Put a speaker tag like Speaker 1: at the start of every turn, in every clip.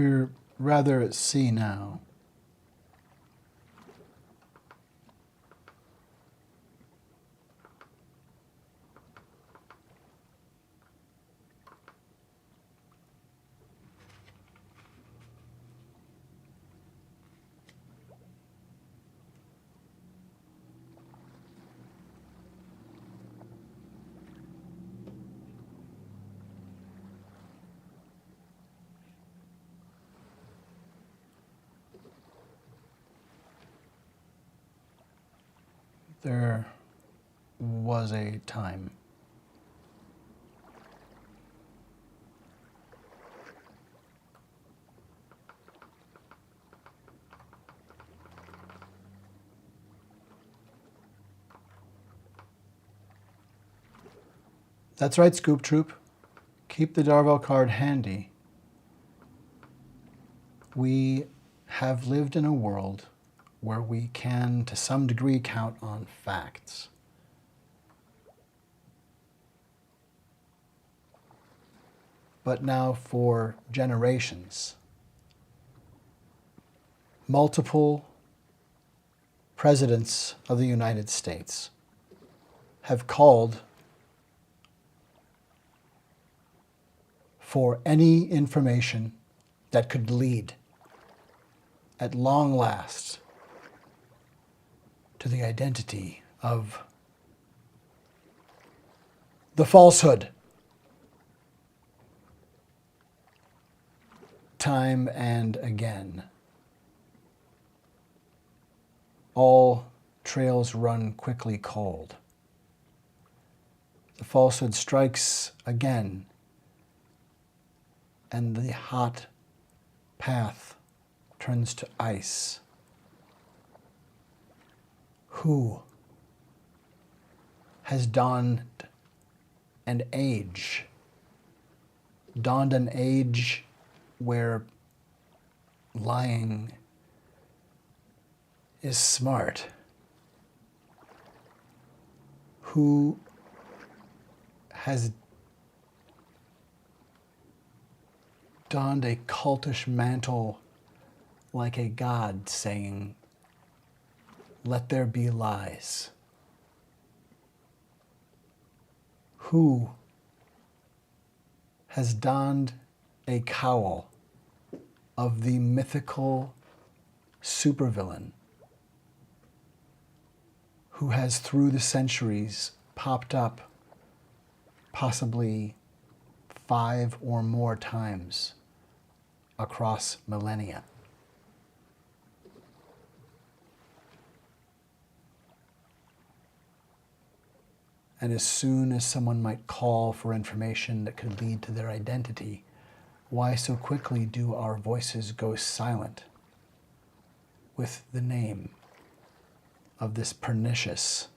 Speaker 1: We're rather at sea now. There was a time. That's right, Scoop Troop. Keep the Darvel card handy. We have lived in a world where we can, to some degree, count on facts. But now for generations, multiple presidents of the United States have called for any information that could lead, at long last, to the identity of the falsehood. Time and again, all trails run quickly cold. The falsehood strikes again, and the hot path turns to ice. Who has donned an age? Donned an age where lying is smart? Who has donned a cultish mantle like a god, saying, "Let there be lies"? Who has donned a cowl of the mythical supervillain who has through the centuries popped up possibly 5 or more times across millennia? And as soon as someone might call for information that could lead to their identity, why so quickly do our voices go silent with the name of this pernicious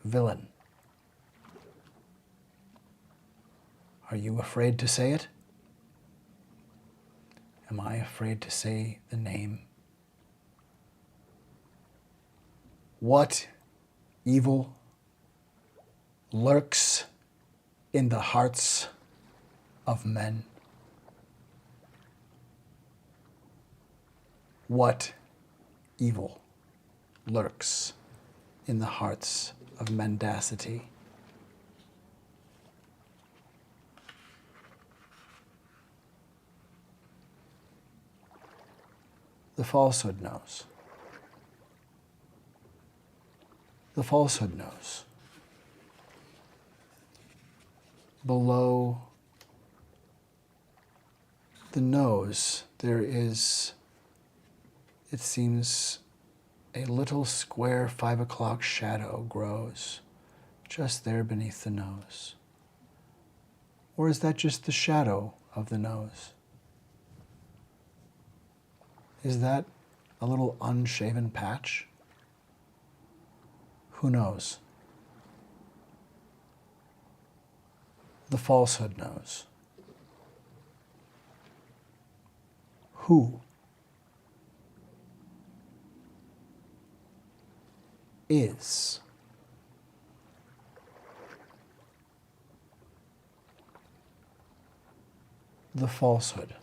Speaker 1: villain? Are you afraid to say it? Am I afraid to say the name? What evil lurks in the hearts of men? What evil lurks in the hearts of mendacity? The falsehood knows. The falsehood knows. Below the nose, there is, it seems, a little square 5 o'clock shadow grows just there beneath the nose. Or is that just the shadow of the nose? Is that a little unshaven patch? Who knows? The falsehood knows. Who is the falsehood?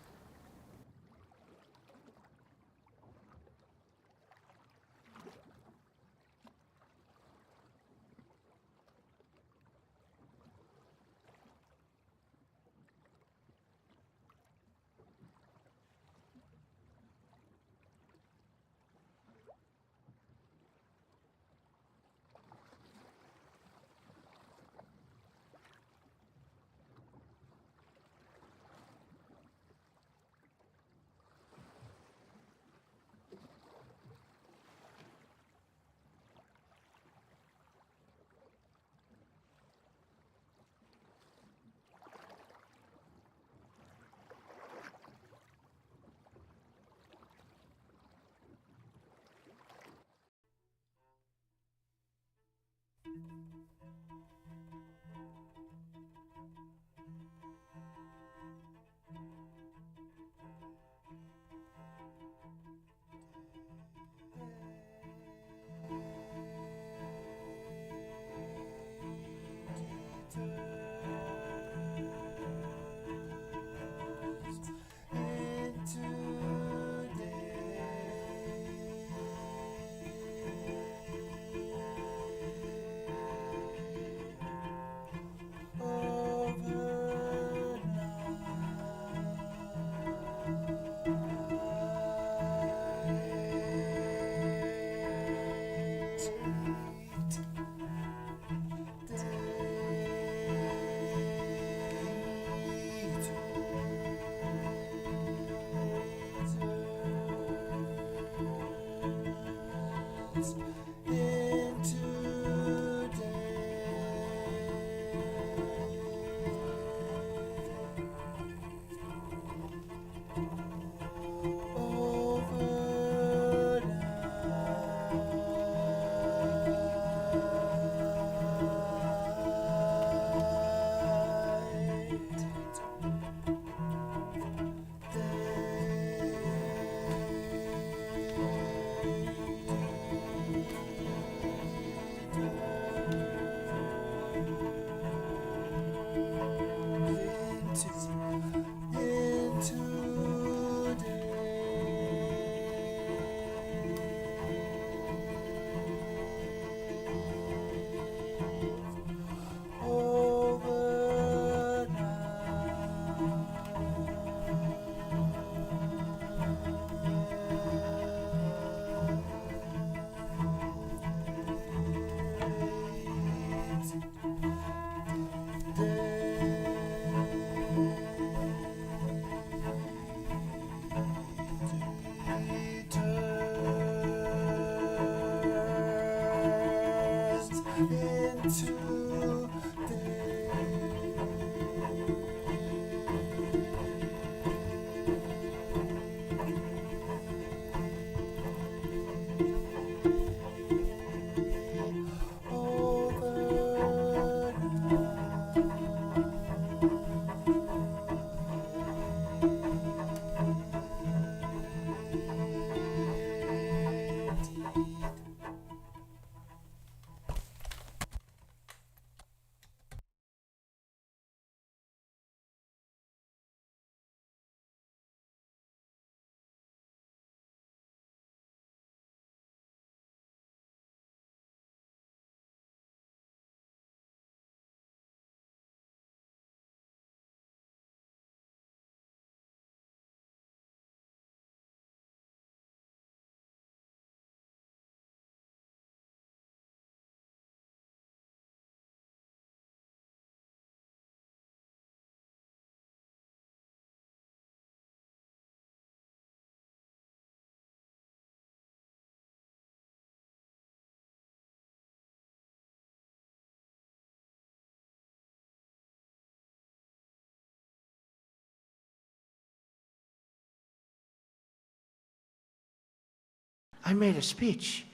Speaker 2: I made a speech.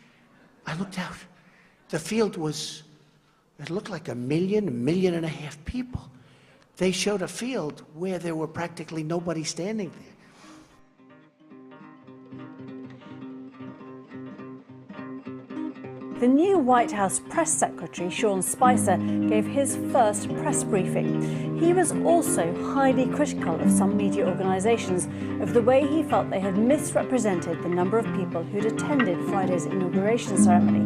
Speaker 2: I looked out. The field was, it looked like a million and a half people. They showed a field where there were practically nobody standing there.
Speaker 3: The new White House press secretary, Sean Spicer, gave his first press briefing. He was also highly critical of some media organisations of the way he felt they had misrepresented the number of people who'd attended Friday's inauguration ceremony.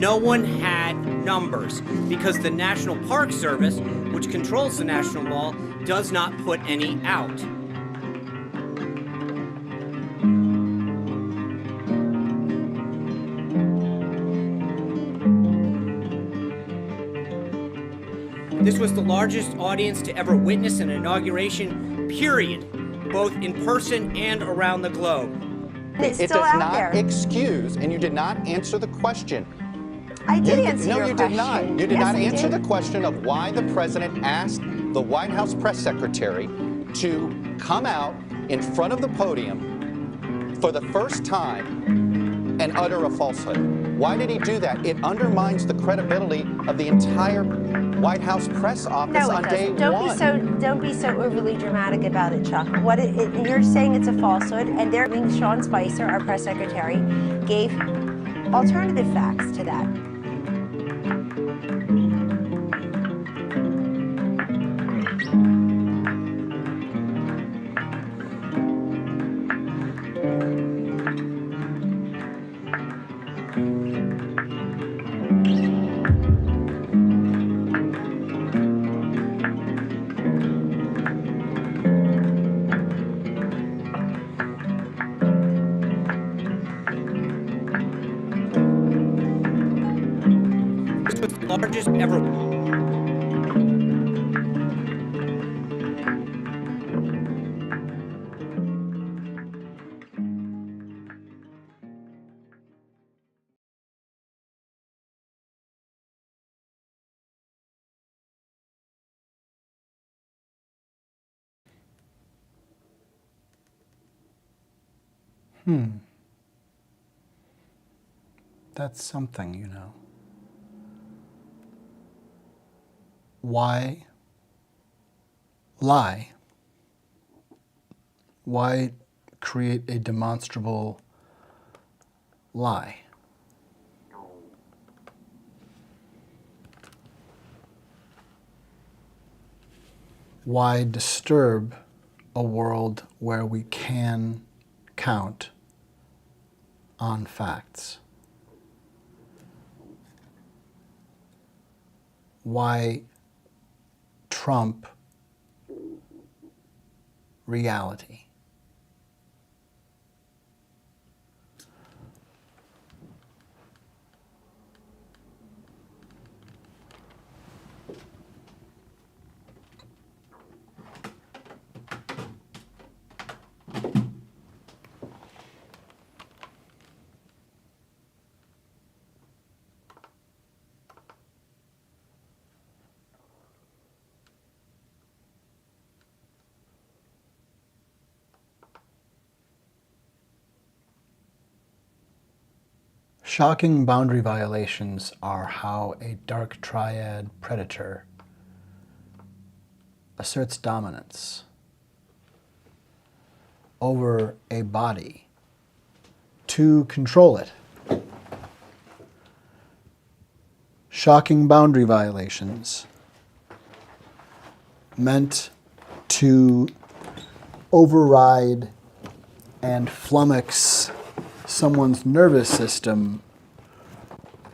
Speaker 4: No one had numbers because the National Park Service, which controls the National Mall, does not put any out. This was the largest audience to ever witness an inauguration, period, both in person and around the globe.
Speaker 5: It does not excuse, and you did not answer the question.
Speaker 6: I did answer your question.
Speaker 5: No, you did not. You did not answer the question of why the president asked the White House press secretary to come out in front of the podium for the first time and utter a falsehood. Why did he do that? It undermines the credibility of the entire White House press office on day one.
Speaker 6: Don't be so overly dramatic about it, Chuck. You're saying it's a falsehood, and Sean Spicer, our press secretary, gave alternative facts to that.
Speaker 4: This was the largest ever.
Speaker 1: That's something, you know. Why lie? Why create a demonstrable lie? Why disturb a world where we can count on facts? Why trump reality? Shocking boundary violations are how a dark triad predator asserts dominance over a body to control it. Shocking boundary violations meant to override and flummox someone's nervous system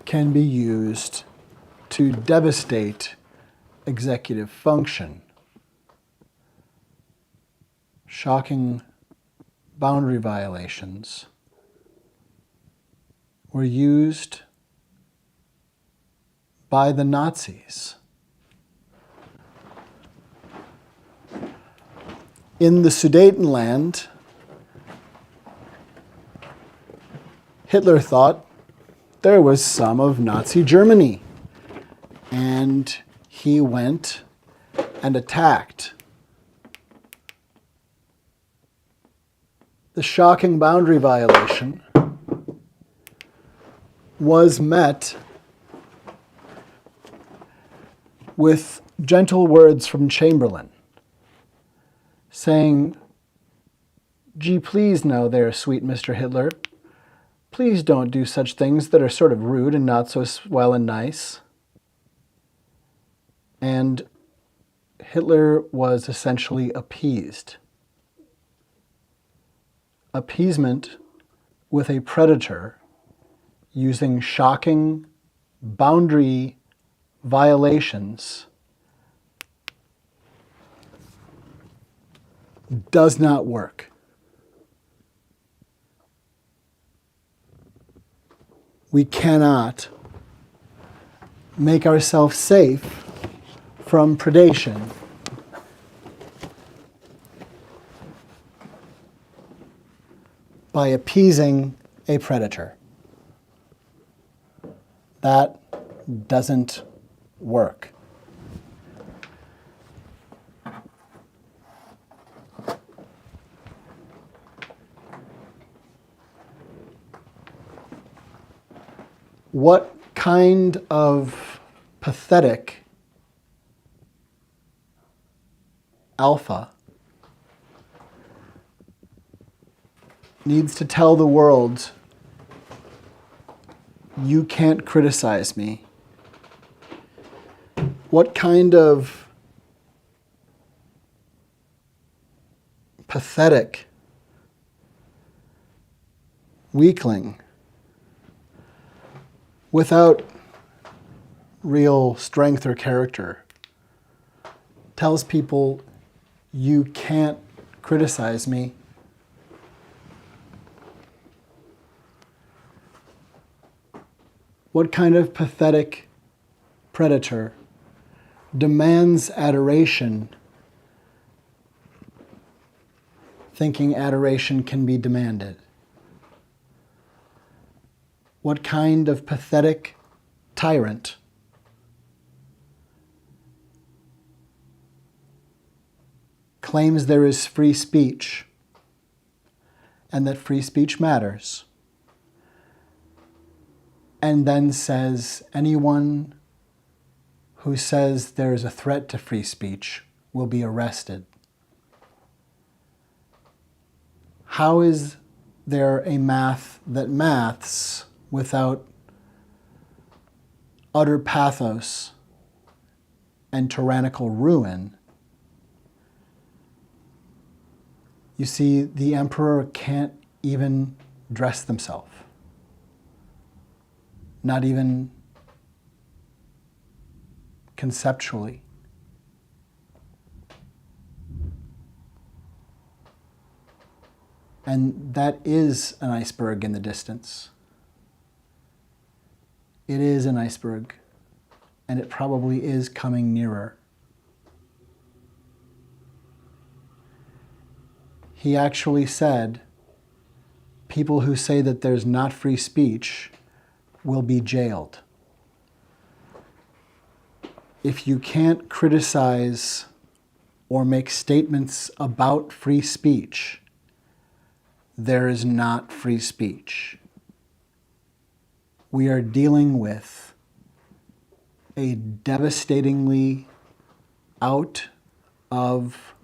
Speaker 1: can be used to devastate executive function. Shocking boundary violations were used by the Nazis. In the Sudetenland, Hitler thought there was some of Nazi Germany, and he went and attacked. The shocking boundary violation was met with gentle words from Chamberlain, saying, "Gee, please now there, sweet Mr. Hitler. Please don't do such things that are sort of rude and not so swell and nice." And Hitler was essentially appeased. Appeasement with a predator using shocking boundary violations does not work. We cannot make ourselves safe from predation by appeasing a predator. That doesn't work. What kind of pathetic alpha needs to tell the world, you can't criticize me? What kind of pathetic weakling without real strength or character tells people, you can't criticize me? What kind of pathetic predator demands adoration, thinking adoration can be demanded? What kind of pathetic tyrant claims there is free speech and that free speech matters, and then says anyone who says there is a threat to free speech will be arrested. How is there a math that maths without utter pathos and tyrannical ruin? You see, the emperor can't even dress themselves. Not even conceptually. And that is an iceberg in the distance. It is an iceberg, and it probably is coming nearer. He actually said, people who say that there's not free speech will be jailed. If you can't criticize or make statements about free speech, there is not free speech. We are dealing with a devastatingly out of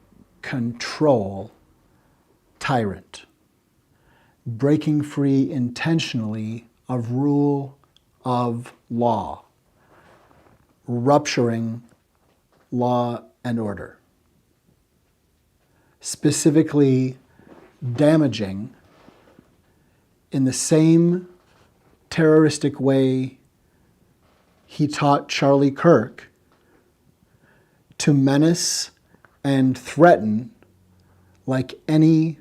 Speaker 1: control tyrant, breaking free intentionally of rule of law, rupturing law and order, specifically damaging in the same terroristic way he taught Charlie Kirk to menace and threaten like any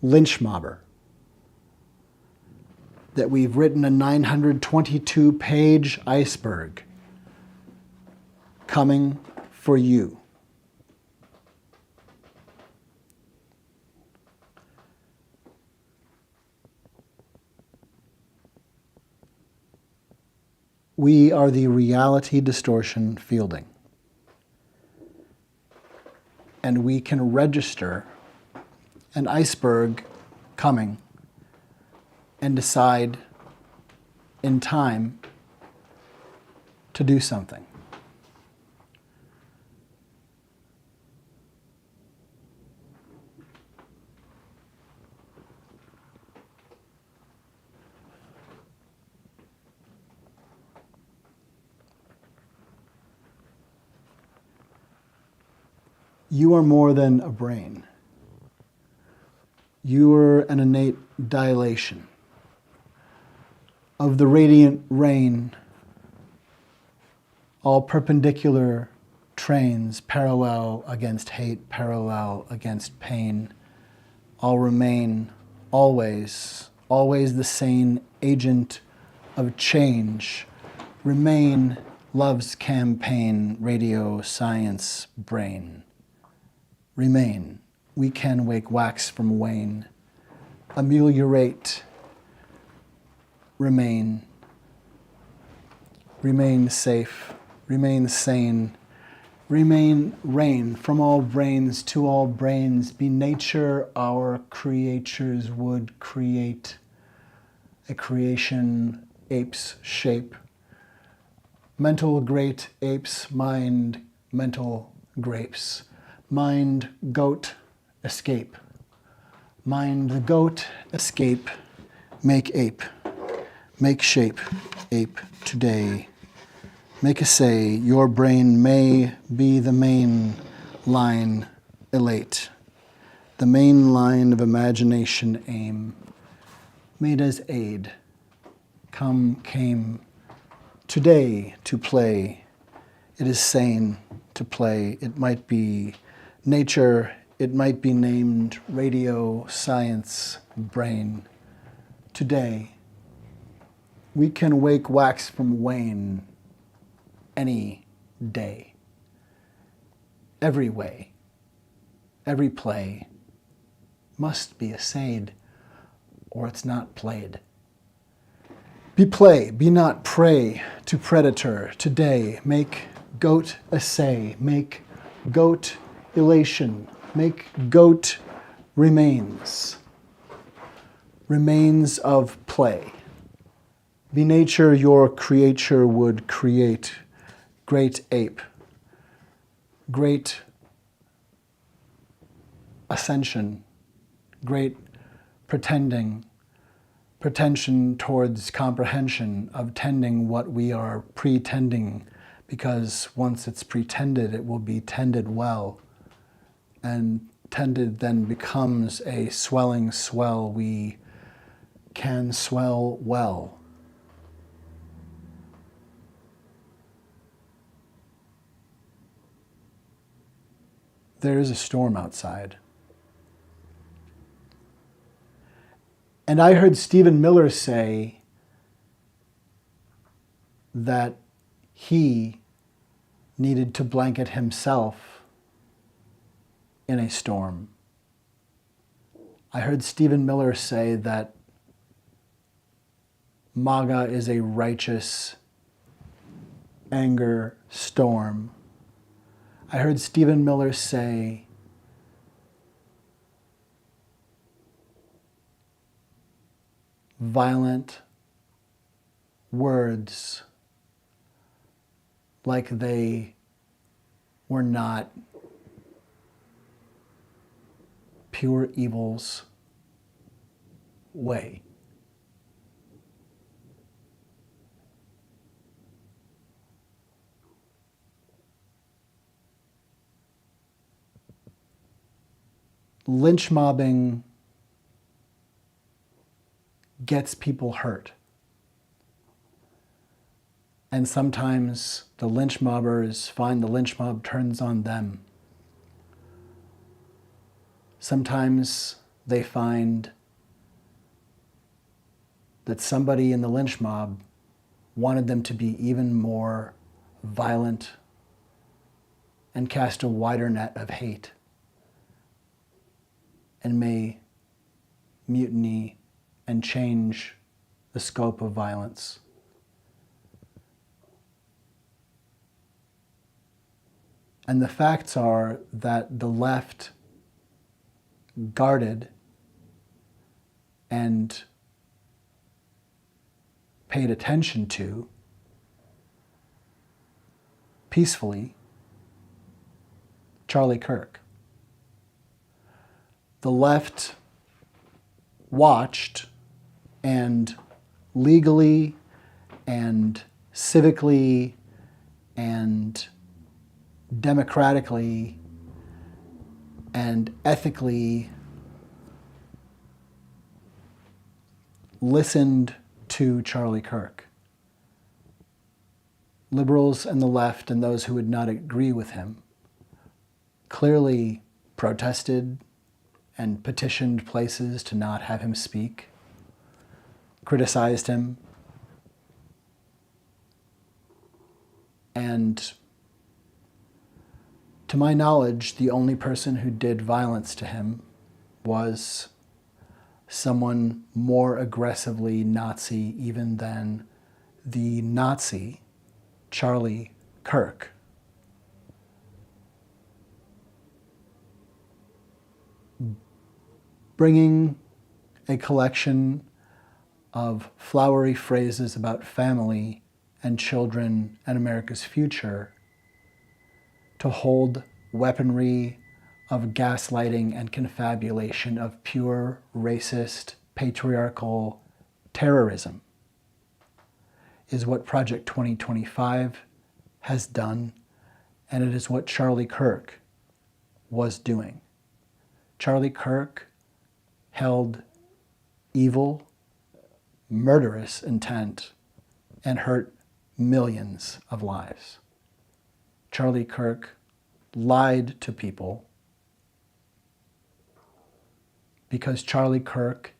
Speaker 1: lynch mobber. That we've written a 922-page iceberg coming for you. We are the reality distortion fielding. And we can register an iceberg coming and decide in time to do something. You are more than a brain. You are an innate dilation of the radiant rain, all perpendicular trains parallel against hate, parallel against pain, all remain always the sane agent of change, remain love's campaign, radio, science, brain. Remain, we can wake wax from wane, ameliorate, remain safe, remain sane, remain rain from all brains to all brains, be nature our creatures would create, a creation ape's shape, mental great apes, mind, mental grapes. Mind, goat, escape. Mind the goat, escape. Make ape. Make shape, ape, today. Make a say, your brain may be the main line, elate. The main line of imagination aim. Made as aid. Come, came. Today to play. It is sane to play. It might be nature, it might be named radio, science, brain. Today, we can wake wax from wane any day. Every way, every play must be essayed, or it's not played. Be play, be not prey to predator. Today, make goat essay, make goat elation, make goat remains. remains of play. Be nature your creature would create, great ape, great ascension, great pretension towards comprehension of tending what we are pretending, because once it's pretended, it will be tended well. And tended then becomes a swelling swell we can swell well. There is a storm outside. And I heard Stephen Miller say that he needed to blanket himself in a storm. I heard Stephen Miller say that MAGA is a righteous anger storm. I heard Stephen Miller say violent words like they were not pure evil's way. Lynch mobbing gets people hurt. And sometimes the lynch mobbers find the lynch mob turns on them. Sometimes they find that somebody in the lynch mob wanted them to be even more violent and cast a wider net of hate, and may mutiny and change the scope of violence. And the facts are that the left guarded and paid attention to peacefully Charlie Kirk. The left watched and legally and civically and democratically and ethically listened to Charlie Kirk. Liberals and the left and those who would not agree with him clearly protested and petitioned places to not have him speak, criticized him, and to my knowledge, the only person who did violence to him was someone more aggressively Nazi even than the Nazi Charlie Kirk. Bringing a collection of flowery phrases about family and children and America's future to hold weaponry of gaslighting and confabulation of pure racist, patriarchal terrorism is what Project 2025 has done, and it is what Charlie Kirk was doing. Charlie Kirk held evil, murderous intent and hurt millions of lives. Charlie Kirk lied to people because Charlie Kirk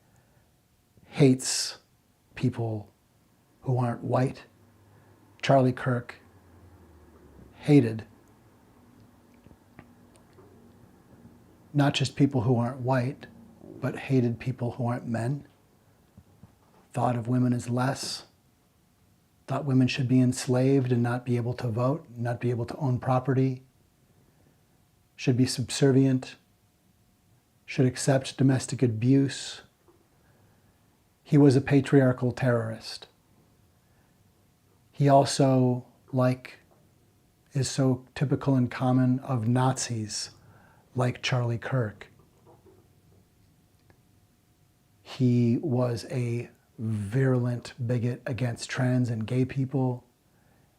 Speaker 1: hates people who aren't white. Charlie Kirk hated not just people who aren't white, but hated people who aren't men, thought of women as less, thought women should be enslaved and not be able to vote, not be able to own property, should be subservient, should accept domestic abuse, He was a patriarchal terrorist. He also, like is so typical and common of Nazis, like Charlie Kirk, he was a virulent bigot against trans and gay people.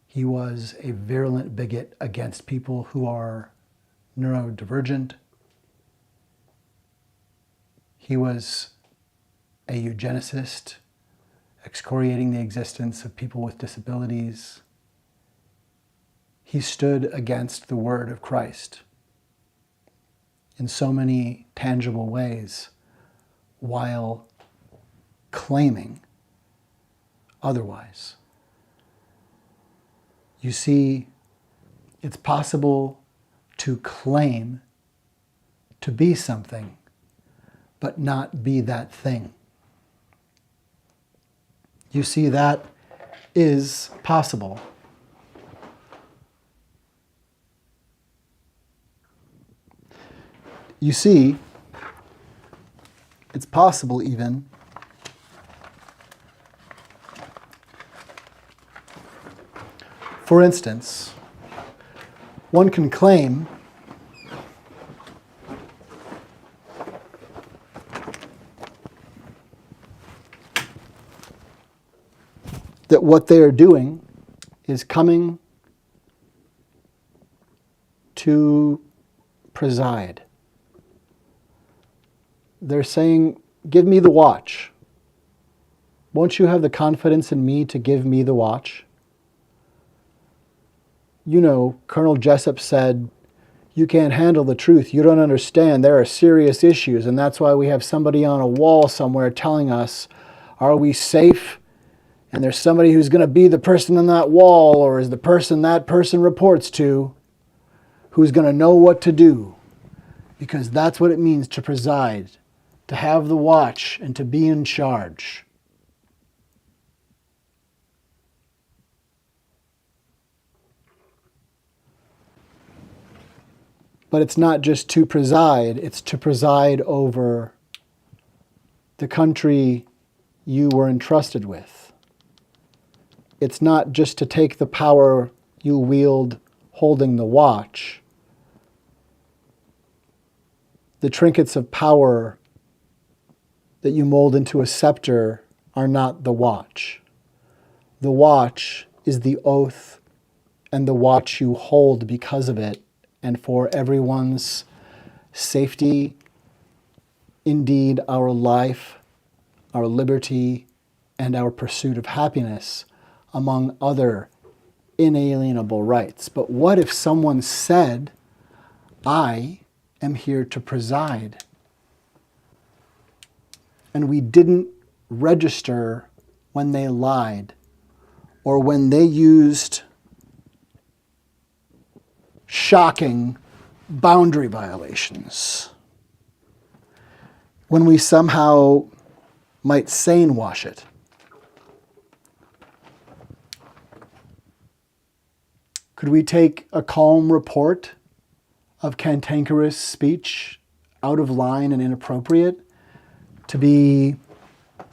Speaker 1: He was a virulent bigot against people who are neurodivergent. He was a eugenicist, excoriating the existence of people with disabilities. He stood against the word of Christ in so many tangible ways while claiming otherwise. You see, it's possible to claim to be something, but not be that thing. You see, that is possible. You see, it's possible even for instance, one can claim that what they are doing is coming to preside. They're saying, give me the watch. Won't you have the confidence in me to give me the watch? You know, Colonel Jessup said, you can't handle the truth. You don't understand. There are serious issues, and that's why we have somebody on a wall somewhere telling us, are we safe? And there's somebody who's going to be the person on that wall, or is the person that person reports to, who's going to know what to do. Because that's what it means to preside, to have the watch and to be in charge. But it's not just to preside, it's to preside over the country you were entrusted with. It's not just to take the power you wield holding the watch. The trinkets of power that you mold into a scepter are not the watch. The watch is the oath and the watch you hold because of it and for everyone's safety, indeed our life, our liberty, and our pursuit of happiness, among other inalienable rights. But what if someone said, I am here to preside, and we didn't register when they lied or when they used shocking boundary violations, when we somehow might sane wash it? Could we take a calm report of cantankerous speech, out of line and inappropriate, to be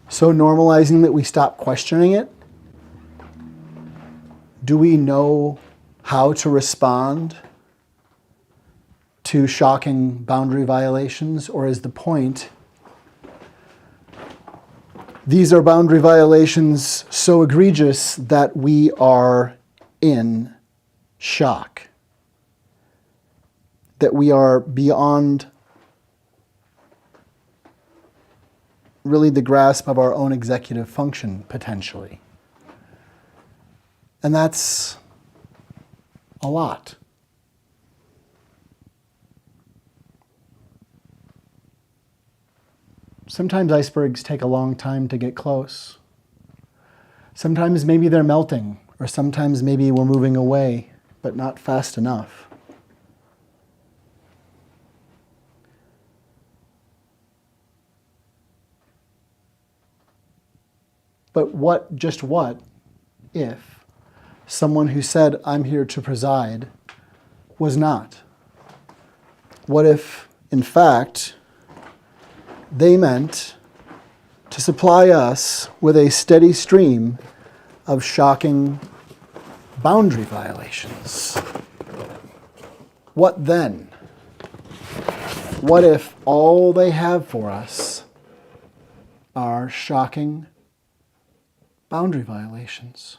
Speaker 1: so normalizing that we stop questioning it? Do we know how to respond to shocking boundary violations, or is the point, these are boundary violations so egregious that we are in shock, that we are beyond really the grasp of our own executive function, potentially? And that's a lot. Sometimes icebergs take a long time to get close. Sometimes maybe they're melting, or sometimes maybe we're moving away, but not fast enough. But what if someone who said, I'm here to preside, was not? What if, in fact, they meant to supply us with a steady stream of shocking boundary violations. What then? What if all they have for us are shocking boundary violations?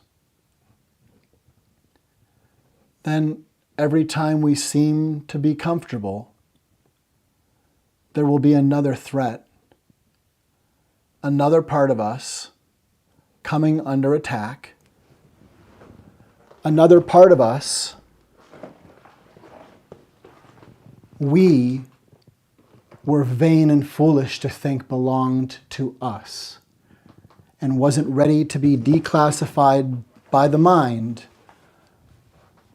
Speaker 1: Then every time we seem to be comfortable, there will be another threat, another part of us coming under attack, another part of us we were vain and foolish to think belonged to us and wasn't ready to be declassified by the mind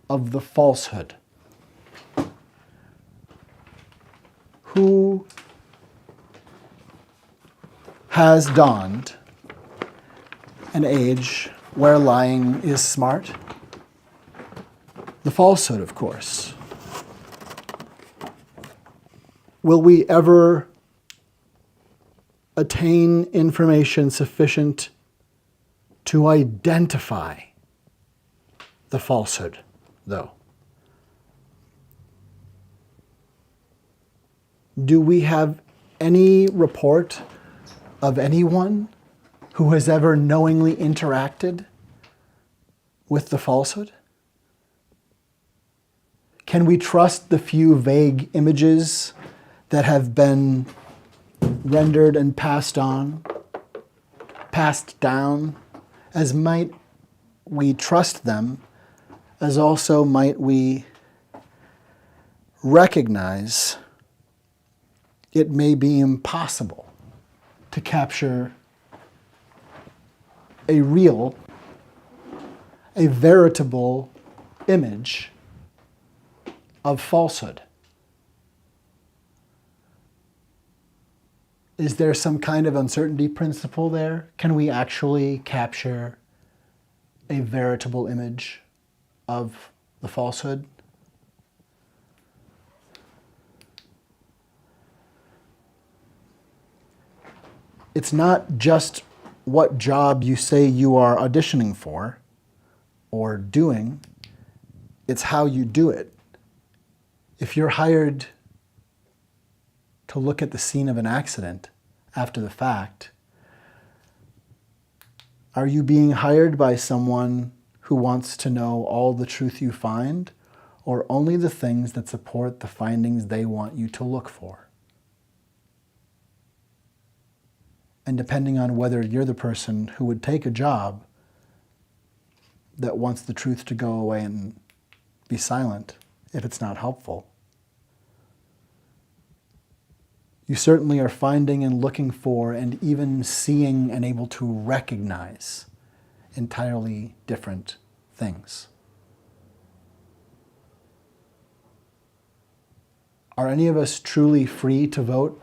Speaker 1: of the falsehood. Who has dawned an age where lying is smart? The falsehood, of course. Will we ever attain information sufficient to identify the falsehood, though? Do we have any report of anyone who has ever knowingly interacted with the falsehood? Can we trust the few vague images that have been rendered and passed on, passed down, as might we trust them, as also might we recognize it may be impossible to capture a real, a veritable image of falsehood? Is there some kind of uncertainty principle there? Can we actually capture a veritable image of the falsehood? It's not just what job you say you are auditioning for or doing, it's how you do it. If you're hired to look at the scene of an accident after the fact, are you being hired by someone who wants to know all the truth you find, or only the things that support the findings they want you to look for? And depending on whether you're the person who would take a job that wants the truth to go away and be silent if it's not helpful, you certainly are finding and looking for and even seeing and able to recognize entirely different things. Are any of us truly free to vote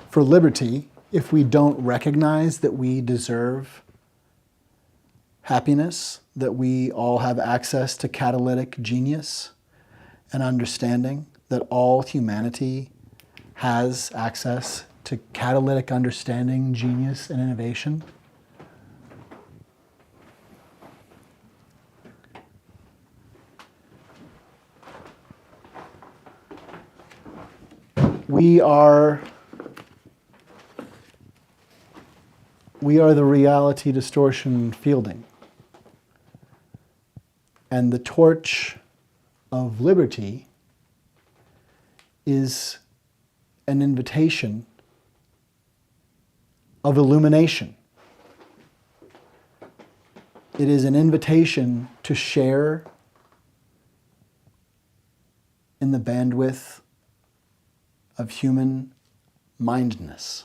Speaker 1: for liberty if we don't recognize that we deserve happiness, that we all have access to catalytic genius and understanding, that all humanity has access to catalytic understanding, genius, and innovation? We are the reality distortion fielding. And the torch of liberty is an invitation of illumination. It is an invitation to share in the bandwidth of human mindness.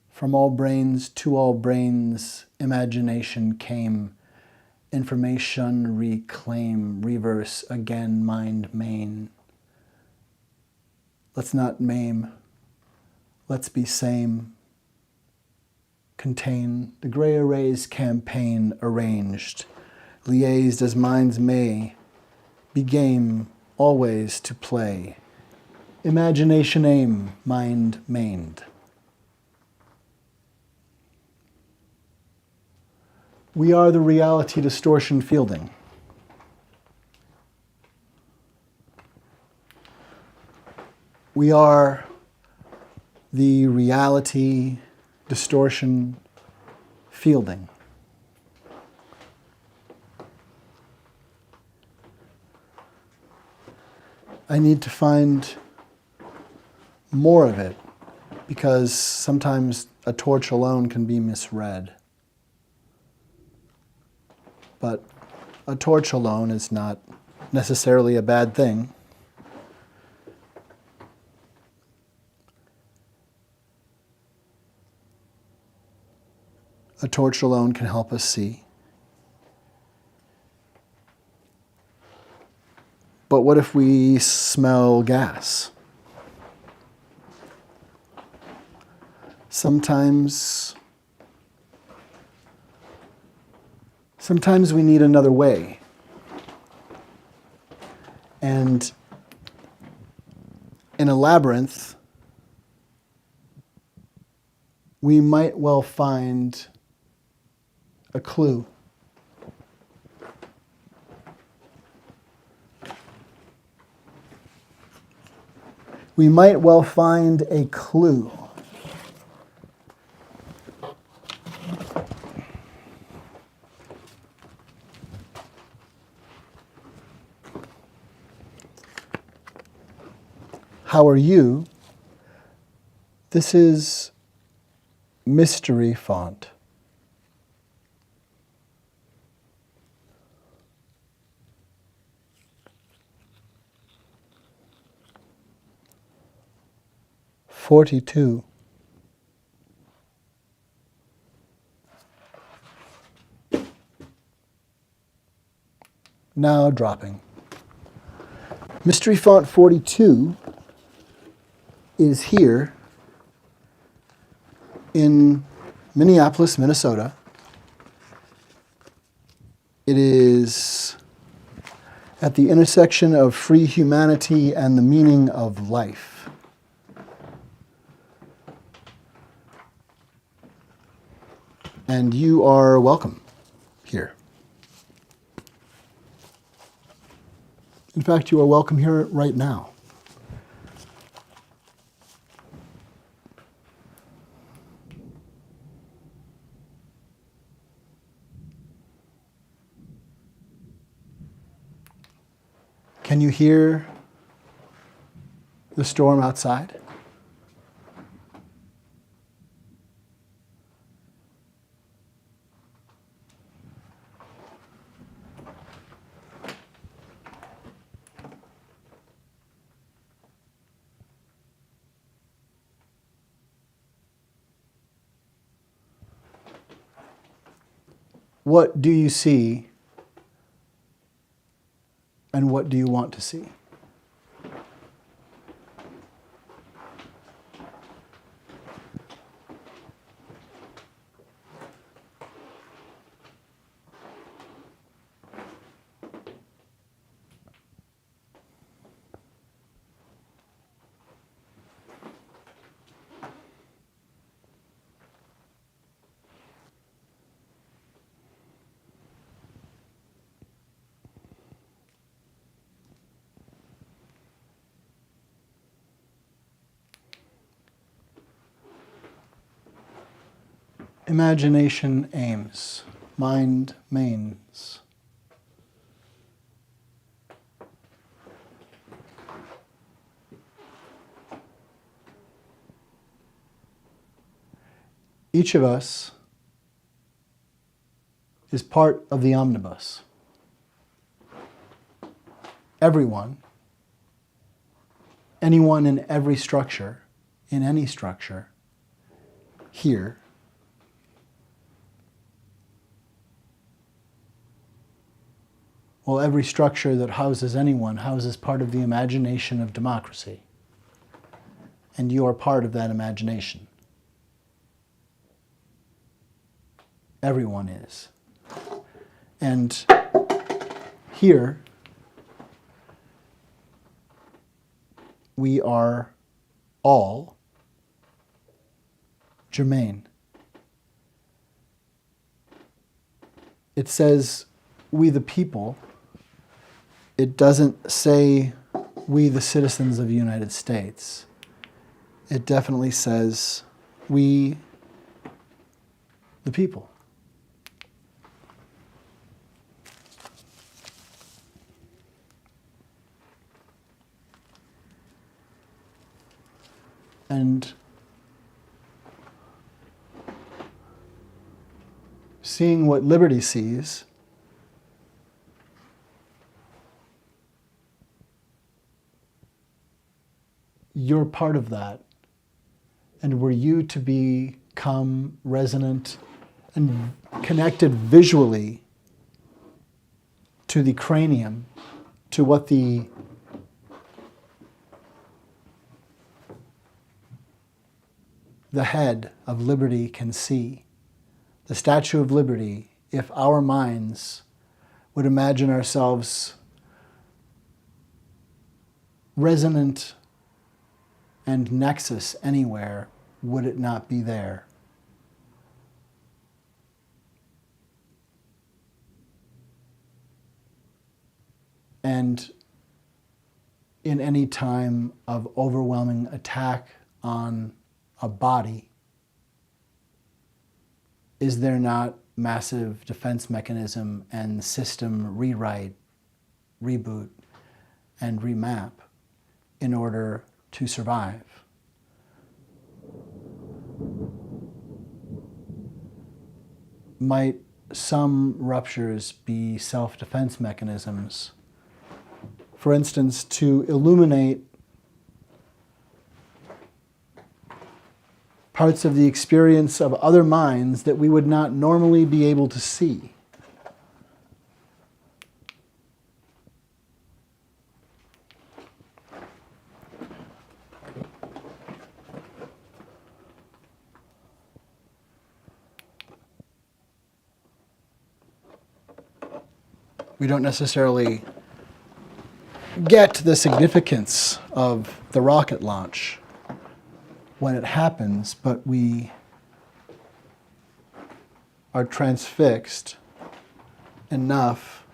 Speaker 1: From all brains to all brains, imagination came. Information reclaim, reverse again, mind main. Let's not maim, let's be same. Contain the gray arrays campaign arranged, liaised as minds may, be game always to play. Imagination aim, mind mained. We are the reality distortion fielding. We are the reality distortion fielding. I need to find more of it because sometimes a torch alone can be misread. But a torch alone is not necessarily a bad thing. A torch alone can help us see. But what if we smell gas? Sometimes we need another way. And in a labyrinth, we might well find a clue. We might well find a clue. How are you? This is mystery font. $42. Now dropping. Mystery font 42 is here in Minneapolis, Minnesota. It is at the intersection of free humanity and the meaning of life. And you are welcome here. In fact, you are welcome here right now. Can you hear the storm outside? What do you see, and what do you want to see? Imagination aims, mind mains. Each of us is part of the omnibus. Everyone, anyone in every structure, in any structure, here, well, every structure that houses anyone houses part of the imagination of democracy. And you are part of that imagination. Everyone is. And here, we are all germane. It says we the people. It doesn't say we the citizens of the United States. It definitely says we the people. And seeing what liberty sees, you're part of that. And were you to become resonant and connected visually to the cranium, to what the head of liberty can see, the Statue of Liberty, if our minds would imagine ourselves resonant and nexus anywhere, would it not be there? And in any time of overwhelming attack on a body, is there not massive defense mechanism and system rewrite, reboot, and remap in order to survive? Might some ruptures be self-defense mechanisms? For instance, to illuminate parts of the experience of other minds that we would not normally be able to see. We don't necessarily get the significance of the rocket launch when it happens, but we are transfixed enough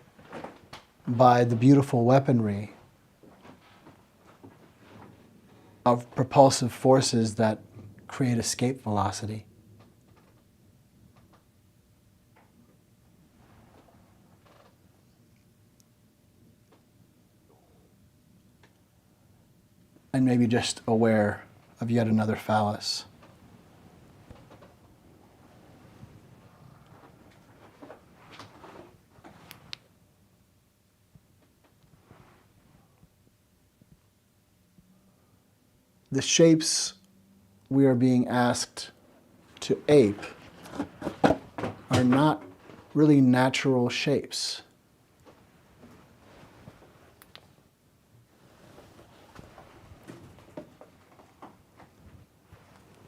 Speaker 1: by the beautiful weaponry of propulsive forces that create escape velocity. And maybe just aware of yet another phallus. The shapes we are being asked to ape are not really natural shapes.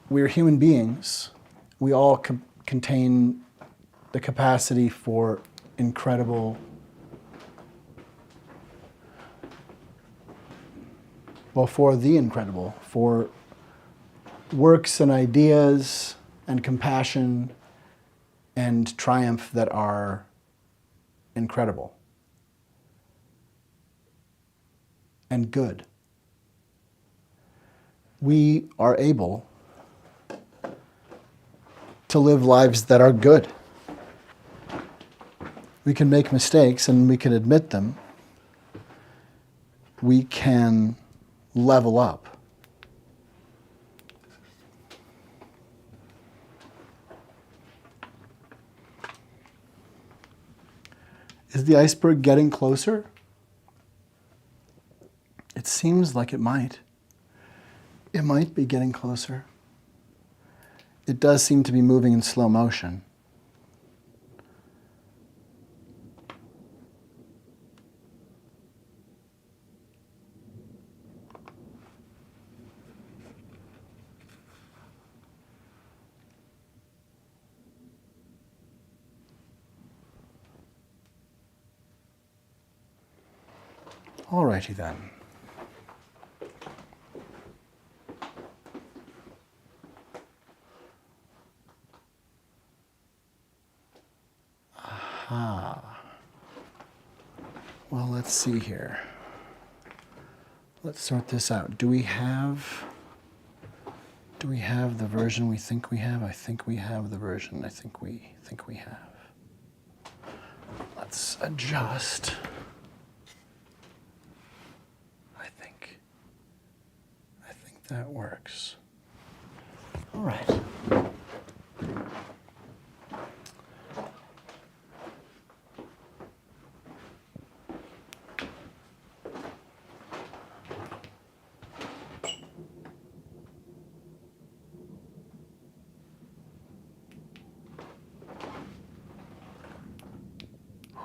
Speaker 1: We're human beings. We all contain the capacity for incredible, for the incredible, for works and ideas and compassion and triumph that are incredible and good. We are able to live lives that are good. We can make mistakes and we can admit them. We can level up. Is the iceberg getting closer? It seems like it might. It might be getting closer. It does seem to be moving in slow motion. Alrighty then. Well, let's see here. Let's sort this out. Do we have the version we think we have? I think we have the version I think we have. Let's adjust. I think that works. All right.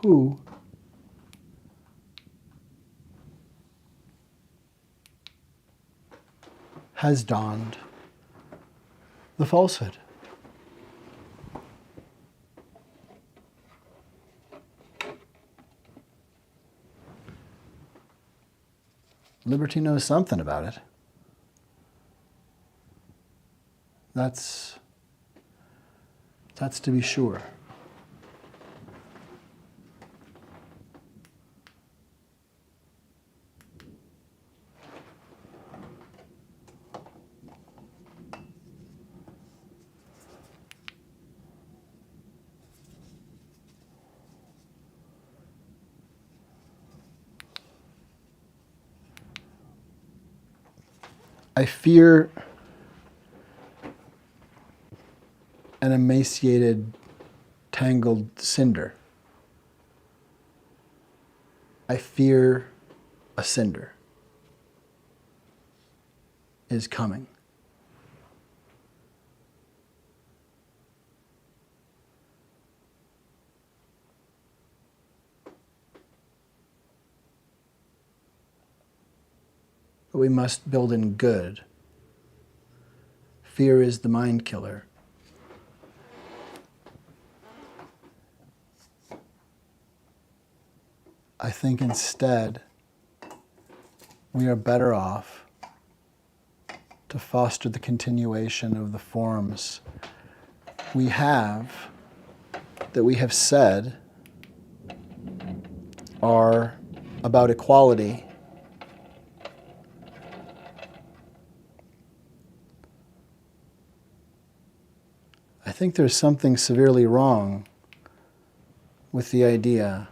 Speaker 1: Who has donned the falsehood? Liberty knows something about it. That's to be sure. I fear an emaciated, tangled cinder. I fear a cinder is coming. But we must build in good. Fear is the mind killer. I think instead we are better off to foster the continuation of the forms we have, that we have said are about equality. I think there's something severely wrong with the idea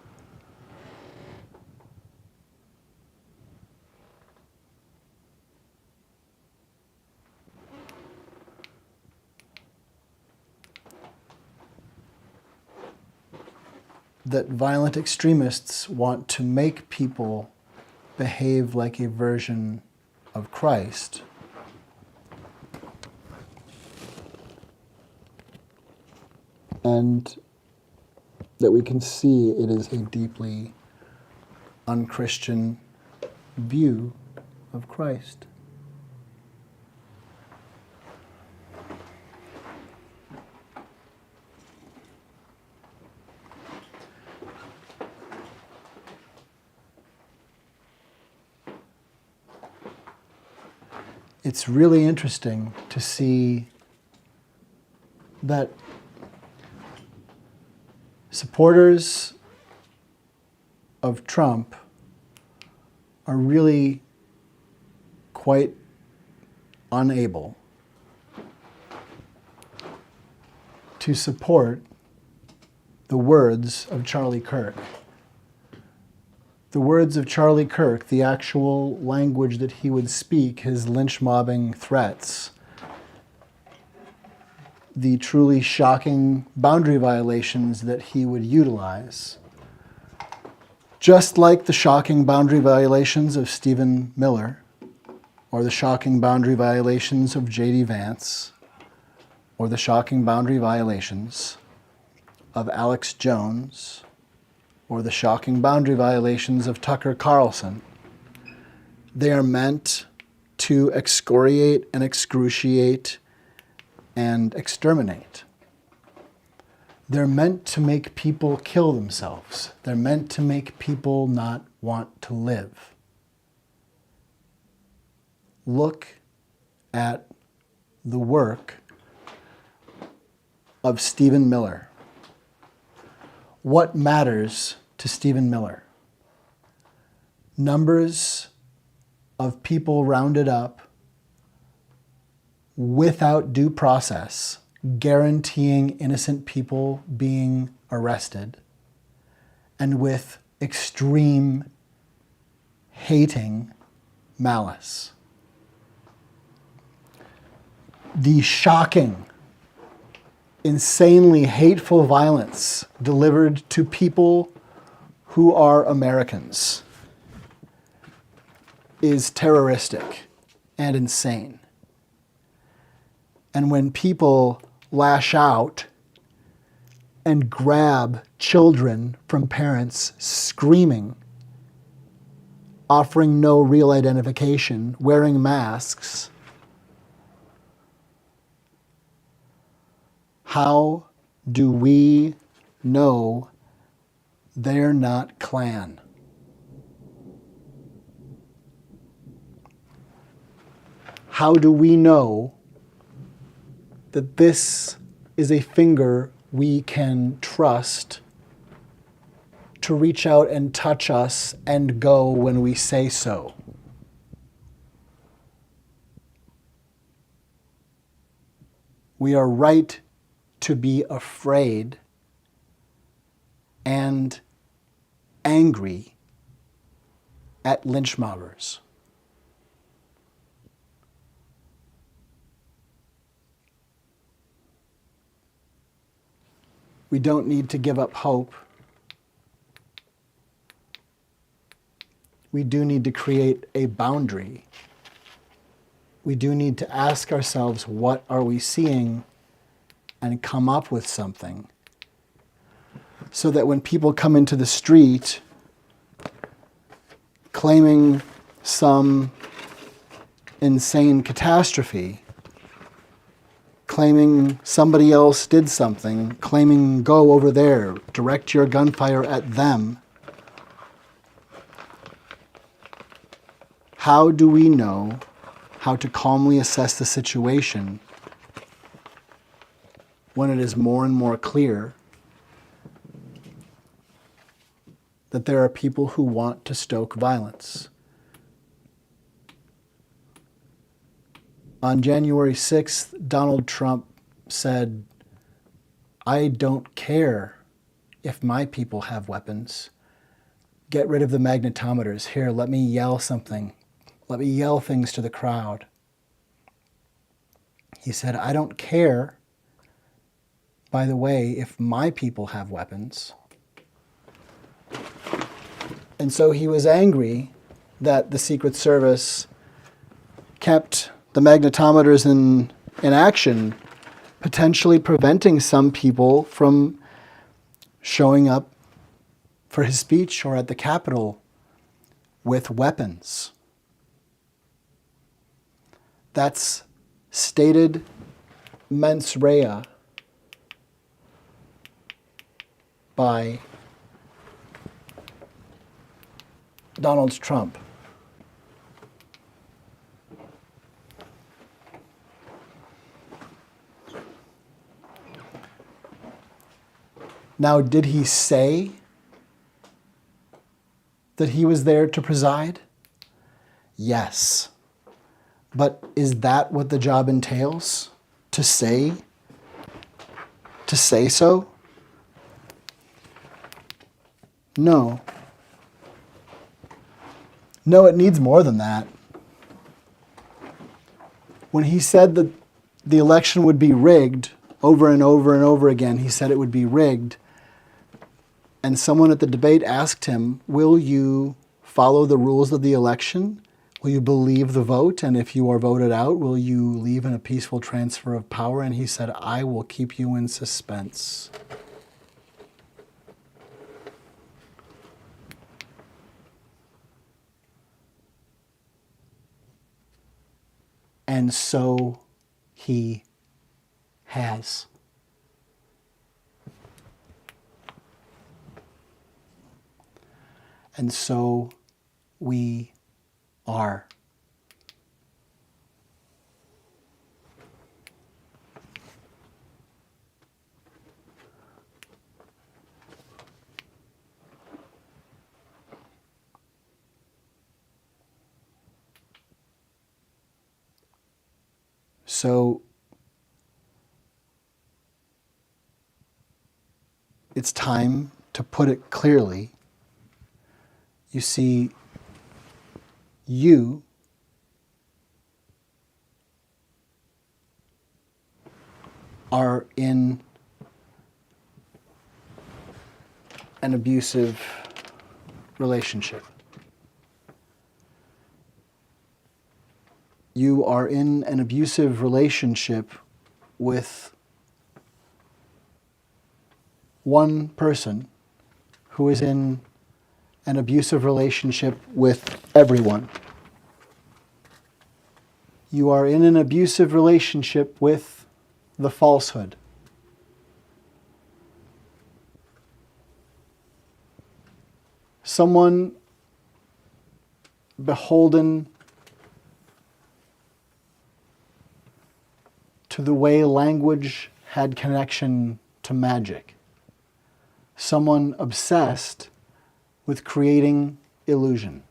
Speaker 1: that violent extremists want to make people behave like a version of Christ. And that we can see it is a deeply unchristian view of Christ. It's really interesting to see that supporters of Trump are really quite unable to support the words of Charlie Kirk. The words of Charlie Kirk, the actual language that he would speak, his lynch mobbing threats, the truly shocking boundary violations that he would utilize. Just like the shocking boundary violations of Stephen Miller, or the shocking boundary violations of J.D. Vance, or the shocking boundary violations of Alex Jones, or the shocking boundary violations of Tucker Carlson. They are meant to excoriate and excruciate and exterminate. They're meant to make people kill themselves. They're meant to make people not want to live. Look at the work of Stephen Miller. What matters to Stephen Miller? Numbers of people rounded up without due process, guaranteeing innocent people being arrested, and with extreme hating malice. The shocking, insanely hateful violence delivered to people who are Americans is terroristic and insane. And when people lash out and grab children from parents screaming, offering no real identification, wearing masks, how do we know they're not Klan? How do we know that this is a finger we can trust to reach out and touch us and go when we say so? We are right to be afraid and angry at lynch mobbers. We don't need to give up hope. We do need to create a boundary. We do need to ask ourselves, what are we seeing, and come up with something. So that when people come into the street claiming some insane catastrophe, claiming somebody else did something, claiming go over there, direct your gunfire at them, how do we know how to calmly assess the situation when it is more and more clear that there are people who want to stoke violence? On January 6th, Donald Trump said, "I don't care if my people have weapons. Get rid of the magnetometers. Here, let me yell something. Let me yell things to the crowd." He said, "I don't care, by the way, if my people have weapons." And so he was angry that the Secret Service kept the magnetometers in action, potentially preventing some people from showing up for his speech or at the Capitol with weapons. That's stated mens rea by Donald Trump. Now, did he say that he was there to preside? Yes. But is that what the job entails? To say so? No. No, it needs more than that. When he said that the election would be rigged over and over and over again, he said it would be rigged. And someone at the debate asked him, "Will you follow the rules of the election? Will you believe the vote? And if you are voted out, will you leave in a peaceful transfer of power?" And he said, "I will keep you in suspense." And so he has. And so we are. So it's time to put it clearly. You see, you are in an abusive relationship. You are in an abusive relationship with one person who is in an abusive relationship with everyone. You are in an abusive relationship with the falsehood. Someone beholden to the way language had connection to magic. Someone obsessed with creating illusion,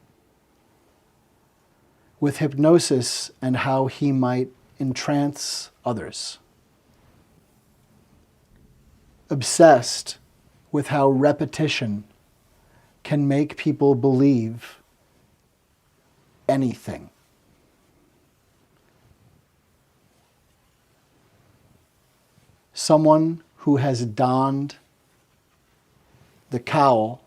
Speaker 1: with hypnosis and how he might entrance others. Obsessed with how repetition can make people believe anything. Someone who has donned the cowl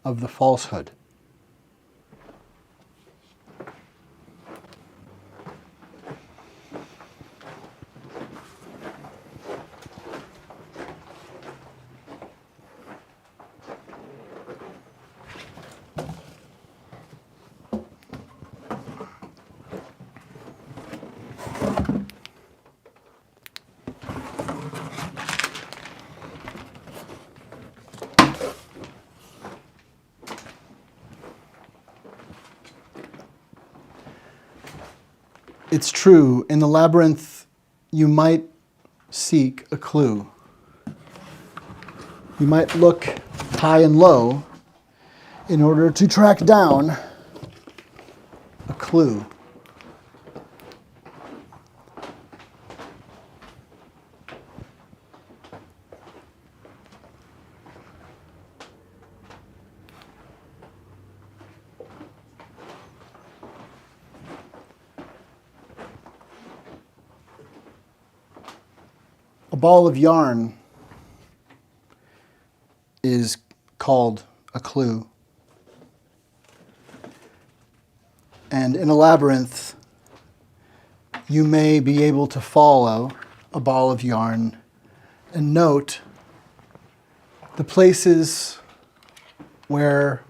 Speaker 1: of the falsehood. It's true, in the labyrinth, you might seek a clue. You might look high and low in order to track down a clue. A ball of yarn is called a clue. And in a labyrinth, you may be able to follow a ball of yarn and note the places where,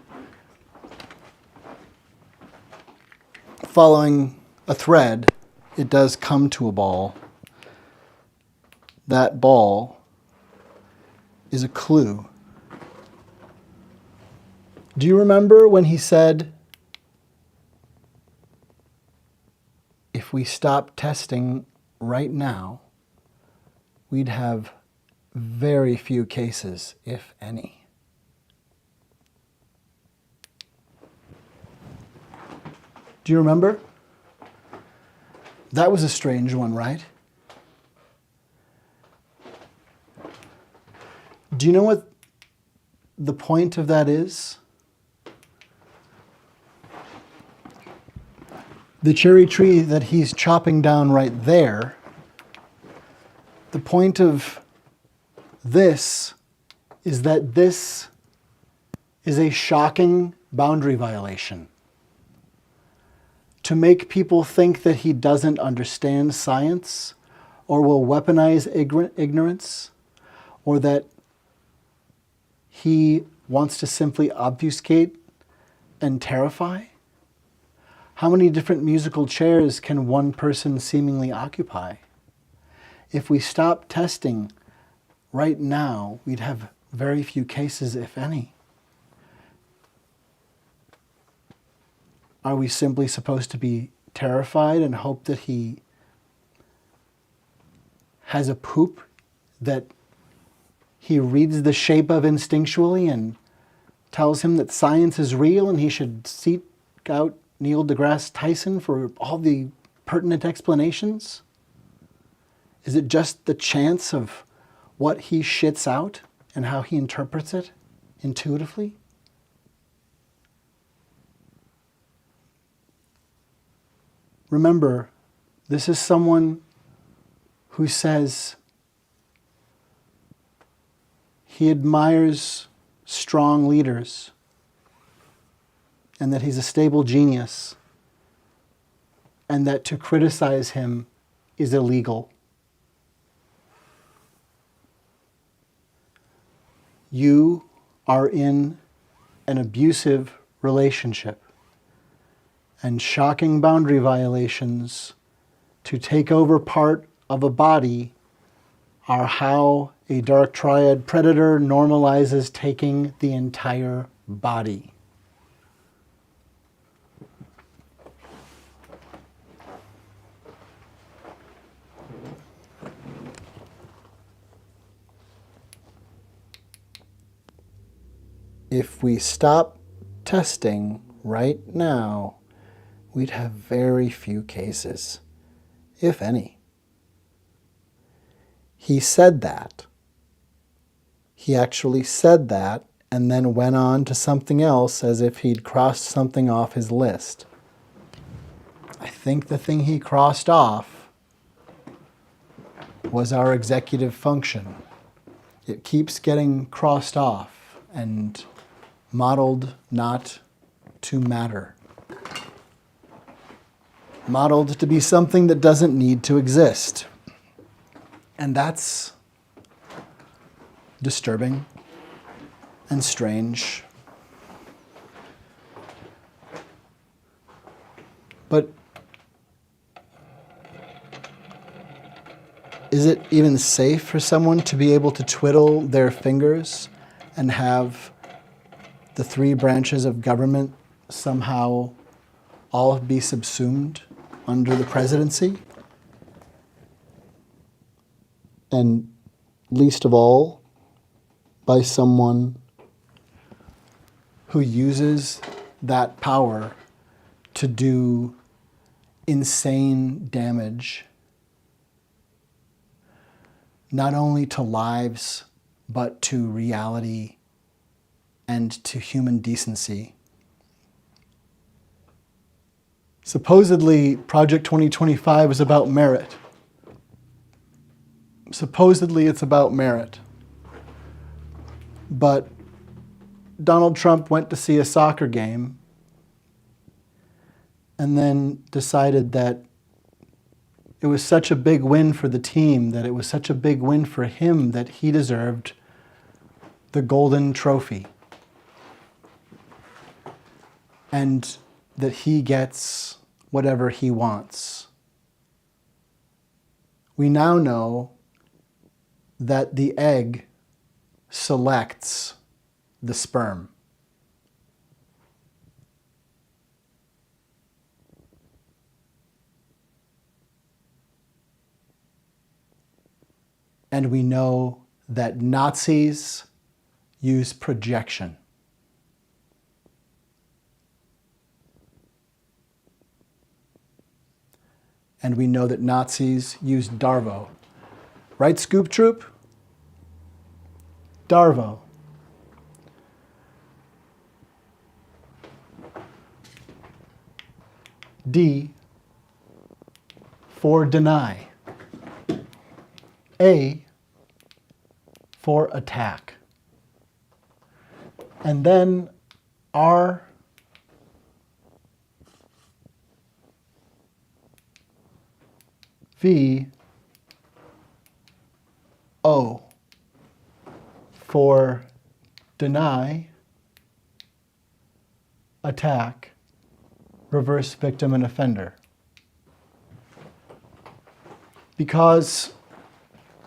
Speaker 1: following a thread, it does come to a ball. That ball is a clue. Do you remember when he said, if we stop testing right now, we'd have very few cases, if any? Do you remember? That was a strange one, right? Do you know what the point of that is? The cherry tree that he's chopping down right there, the point of this is that this is a shocking boundary violation. To make people think that he doesn't understand science or will weaponize ignorance, or that he wants to simply obfuscate and terrify? How many different musical chairs can one person seemingly occupy? If we stop testing right now, we'd have very few cases, if any. Are we simply supposed to be terrified and hope that he has a poop that he reads the shape of instinctually and tells him that science is real and he should seek out Neil deGrasse Tyson for all the pertinent explanations? Is it just the chance of what he shits out and how he interprets it intuitively? Remember, this is someone who says he admires strong leaders and that he's a stable genius and that to criticize him is illegal. You are in an abusive relationship, and shocking boundary violations to take over part of a body are how a dark triad predator normalizes taking the entire body. If we stop testing right now, we'd have very few cases, if any. He said that. He actually said that and then went on to something else as if he'd crossed something off his list. I think the thing he crossed off was our executive function. It keeps getting crossed off and modeled not to matter. Modeled to be something that doesn't need to exist. And that's disturbing and strange. But is it even safe for someone to be able to twiddle their fingers and have the three branches of government somehow all be subsumed under the presidency? And least of all, by someone who uses that power to do insane damage, not only to lives, but to reality and to human decency. Supposedly, Project 2025 is about merit. Supposedly, it's about merit. But Donald Trump went to see a soccer game and then decided that it was such a big win for the team, that it was such a big win for him that he deserved the golden trophy. And that he gets whatever he wants. We now know that the egg selects the sperm. And we know that Nazis use projection. And we know that Nazis use Darvo. Right, Scoop Troop? Darvo. D for deny. A for attack. And then R V O for deny, attack, reverse victim and offender. Because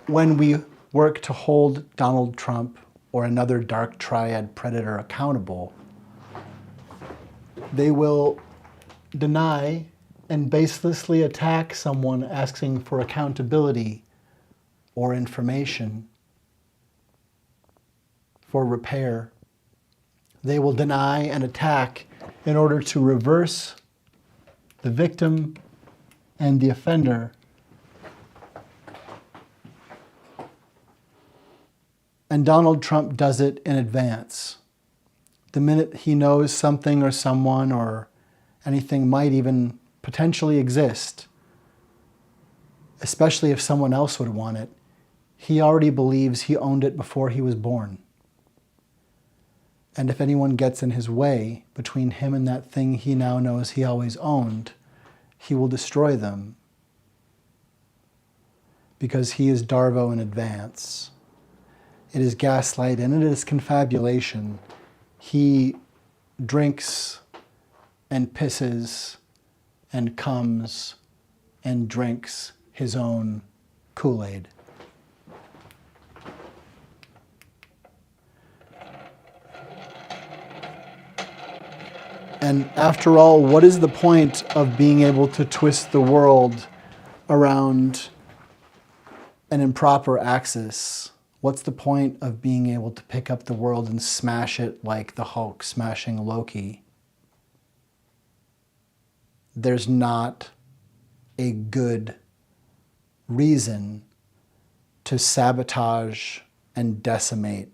Speaker 1: when we work to hold Donald Trump or another dark triad predator accountable, they will deny and baselessly attack someone asking for accountability or information for repair. They will deny and attack in order to reverse the victim and the offender. And Donald Trump does it in advance. The minute he knows something or someone or anything might even potentially exist, especially if someone else would want it, he already believes he owned it before he was born. And if anyone gets in his way between him and that thing he now knows he always owned, he will destroy them because he is Darvo in advance. It is gaslight and it is confabulation. He drinks and pisses and comes and drinks his own Kool-Aid. And after all, what is the point of being able to twist the world around an improper axis? What's the point of being able to pick up the world and smash it like the Hulk smashing Loki? There's not a good reason to sabotage and decimate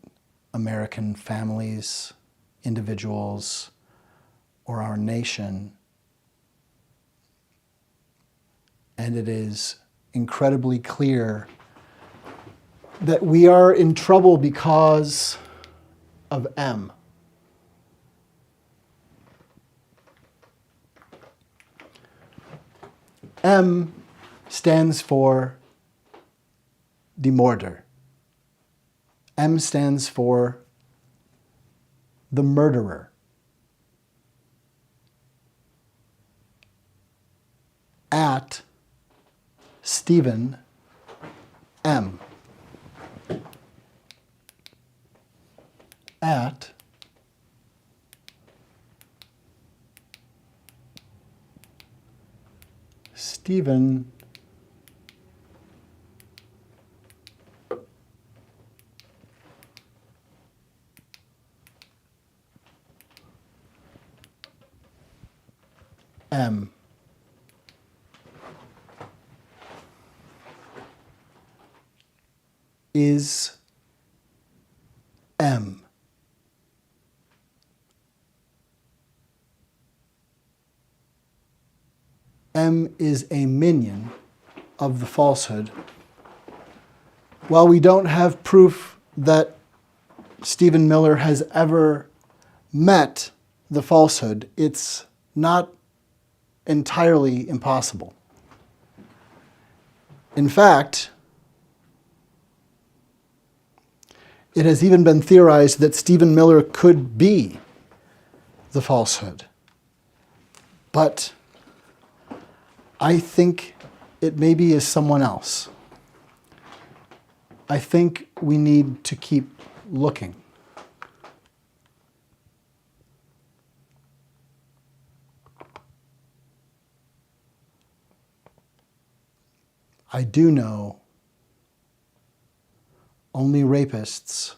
Speaker 1: American families, individuals, or our nation. And it is incredibly clear that we are in trouble because of M. M stands for the mortar. M stands for the murderer. At Stephen M. At Stephen M. Is M. M is a minion of the falsehood. While we don't have proof that Stephen Miller has ever met the falsehood, it's not entirely impossible. In fact, it has even been theorized that Stephen Miller could be the falsehood. But I think it maybe is someone else. I think we need to keep looking. I do know only rapists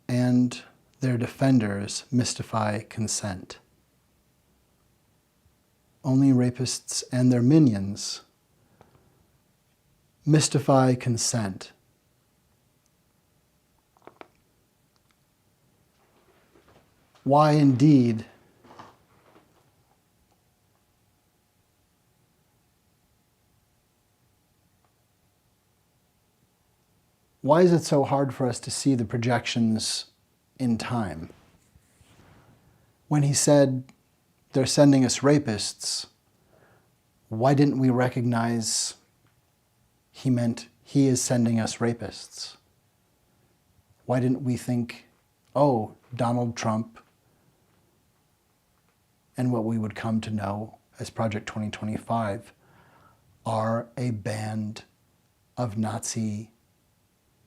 Speaker 1: and their defenders mystify consent. Only rapists and their minions mystify consent. Why indeed? Why is it so hard for us to see the projections in time? When he said, they're sending us rapists, why didn't we recognize he meant he is sending us rapists? Why didn't we think, oh, Donald Trump and what we would come to know as Project 2025 are a band of Nazi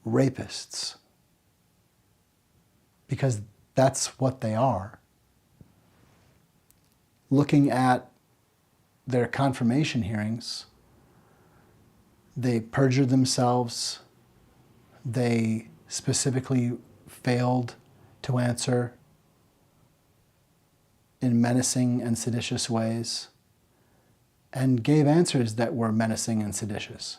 Speaker 1: rapists? Because that's what they are. Looking at their confirmation hearings, they perjured themselves, they specifically failed to answer in menacing and seditious ways, and gave answers that were menacing and seditious.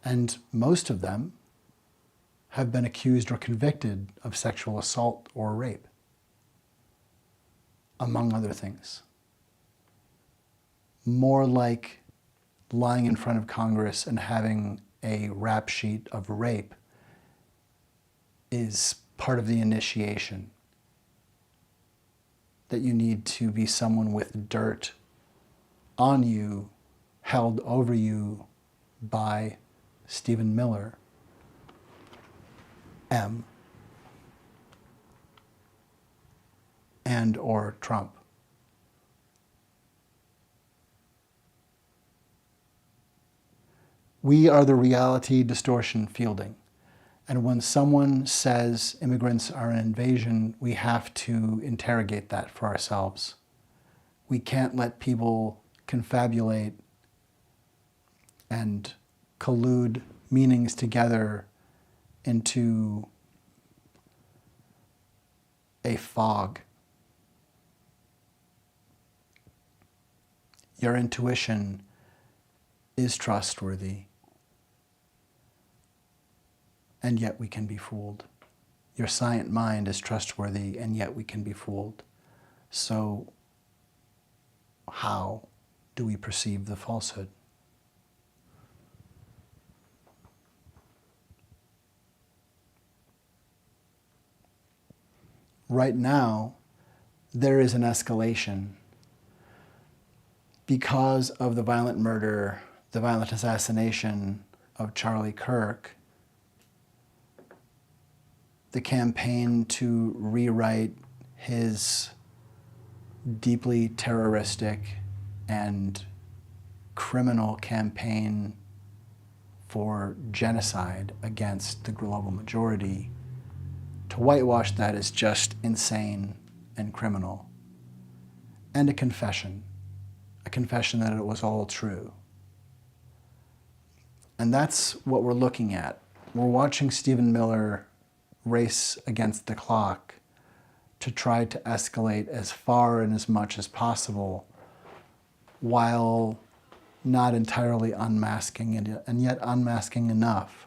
Speaker 1: And most of them have been accused or convicted of sexual assault or rape, among other things. More like lying in front of Congress and having a rap sheet of rape is part of the initiation. That you need to be someone with dirt on you, held over you by Stephen Miller, M, and or Trump. We are the reality distortion fielding. And when someone says immigrants are an invasion, we have to interrogate that for ourselves. We can't let people confabulate and collude meanings together into a fog. Your intuition is trustworthy, and yet we can be fooled. Your science mind is trustworthy, and yet we can be fooled. So how do we perceive the falsehood? Right now, there is an escalation because of the violent murder, the violent assassination of Charlie Kirk. The campaign to rewrite his deeply terroristic and criminal campaign for genocide against the global majority, to whitewash that is just insane and criminal. And a confession that it was all true. And that's what we're looking at. We're watching Stephen Miller race against the clock to try to escalate as far and as much as possible while not entirely unmasking and yet unmasking enough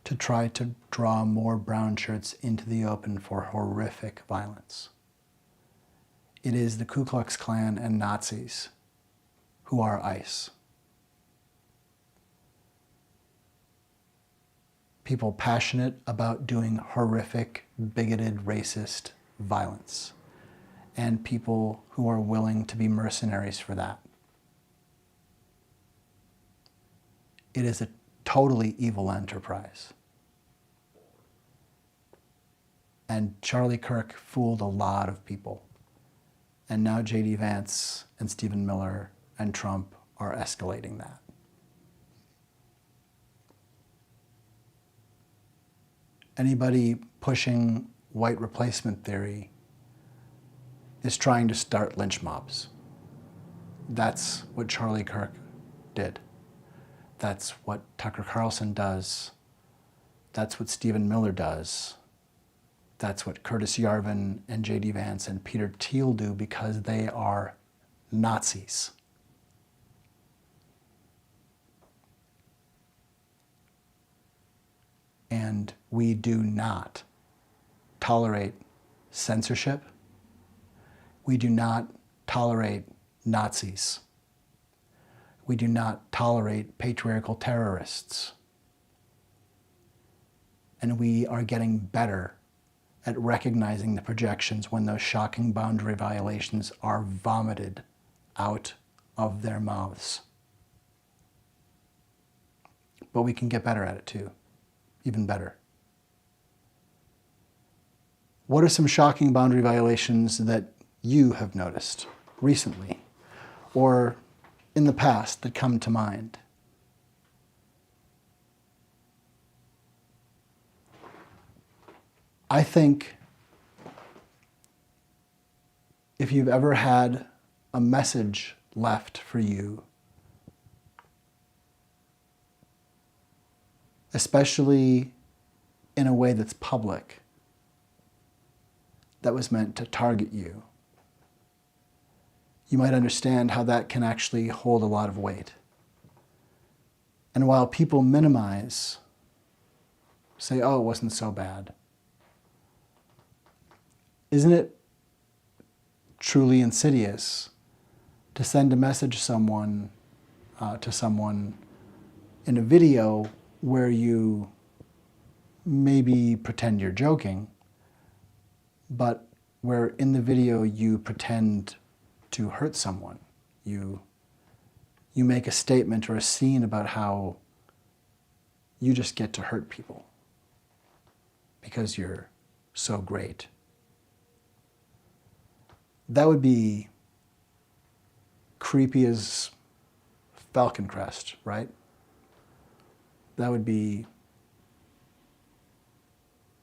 Speaker 1: to try to draw more brown shirts into the open for horrific violence. It is the Ku Klux Klan and Nazis who are ICE. People passionate about doing horrific, bigoted, racist violence, and people who are willing to be mercenaries for that. It is a totally evil enterprise. And Charlie Kirk fooled a lot of people. And now J.D. Vance and Stephen Miller and Trump are escalating that. Anybody pushing white replacement theory is trying to start lynch mobs. That's what Charlie Kirk did. That's what Tucker Carlson does. That's what Stephen Miller does. That's what Curtis Yarvin and J.D. Vance and Peter Thiel do because they are Nazis. And we do not tolerate censorship. We do not tolerate Nazis. We do not tolerate patriarchal terrorists. And we are getting better at recognizing the projections when those shocking boundary violations are vomited out of their mouths. But we can get better at it too, even better. What are some shocking boundary violations that you have noticed recently or in the past that come to mind? I think if you've ever had a message left for you especially in a way that's public, that was meant to target you, you might understand how that can actually hold a lot of weight. And while people minimize, say, oh, it wasn't so bad, isn't it truly insidious to send a message to someone in a video where you maybe pretend you're joking, but where in the video you pretend to hurt someone. You make a statement or a scene about how you just get to hurt people because you're so great. That would be creepy as Falcon Crest, right? That would be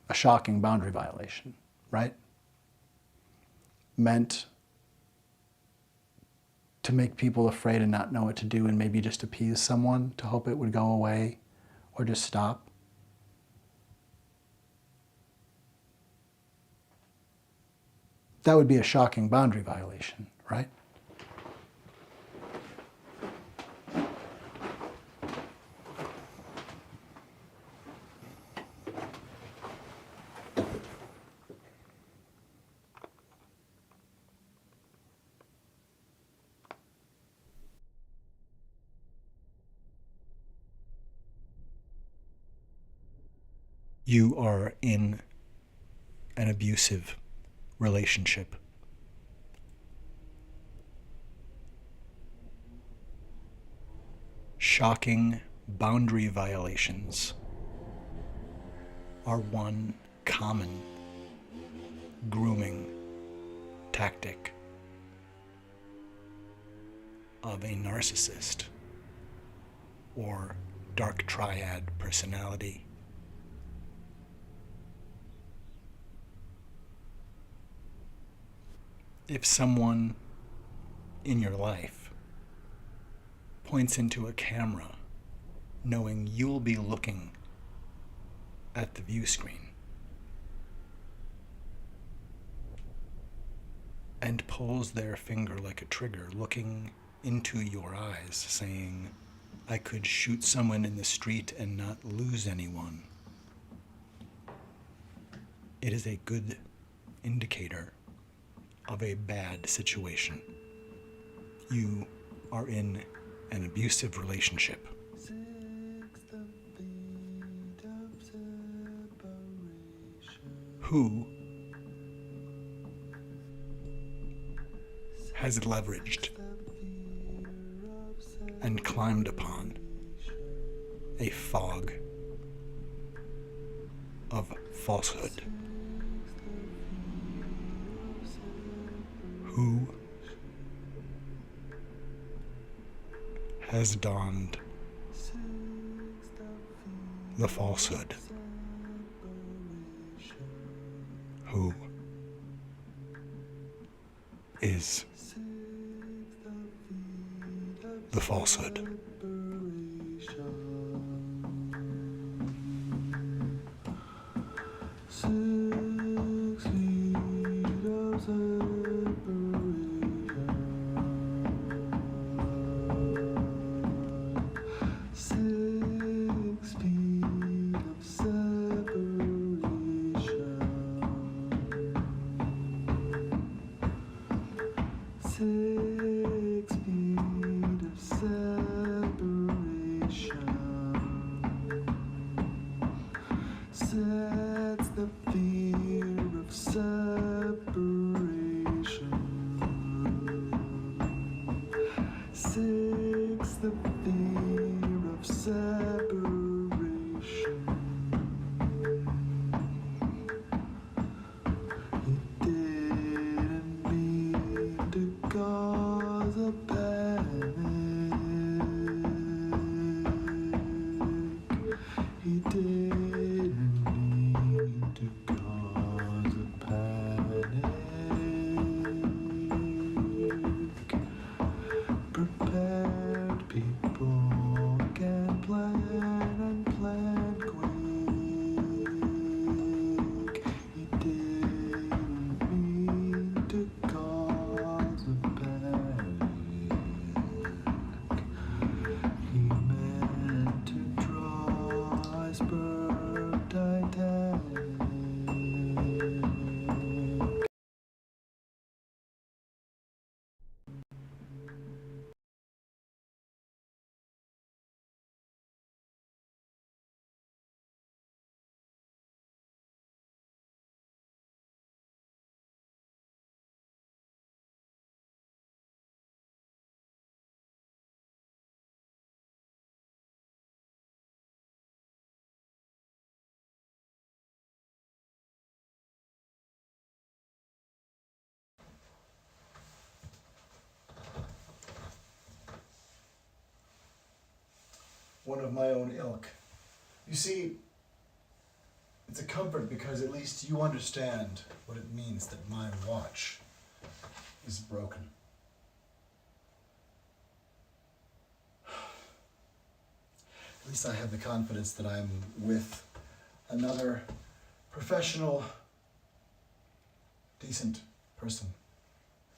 Speaker 1: a shocking boundary violation, right? Meant to make people afraid and not know what to do and maybe just appease someone to hope it would go away or just stop. That would be a shocking boundary violation, right? You are in an abusive relationship. Shocking boundary violations are one common grooming tactic of a narcissist or dark triad personality. If someone in your life points into a camera knowing you'll be looking at the view screen and pulls their finger like a trigger, looking into your eyes, saying, I could shoot someone in the street and not lose anyone, it is a good indicator of a bad situation. You are in an abusive relationship. Who has leveraged and climbed upon a fog of falsehood? Who has donned the falsehood? Who is the falsehood?
Speaker 7: He didn't need to cause a panic.
Speaker 1: one of my own ilk. You see, it's a comfort because at least you understand what it means that my watch is broken. At least I have the confidence that I'm with another professional, decent person.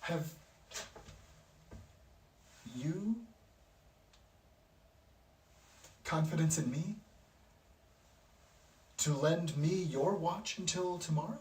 Speaker 1: Have you confidence in me to lend me your watch until tomorrow?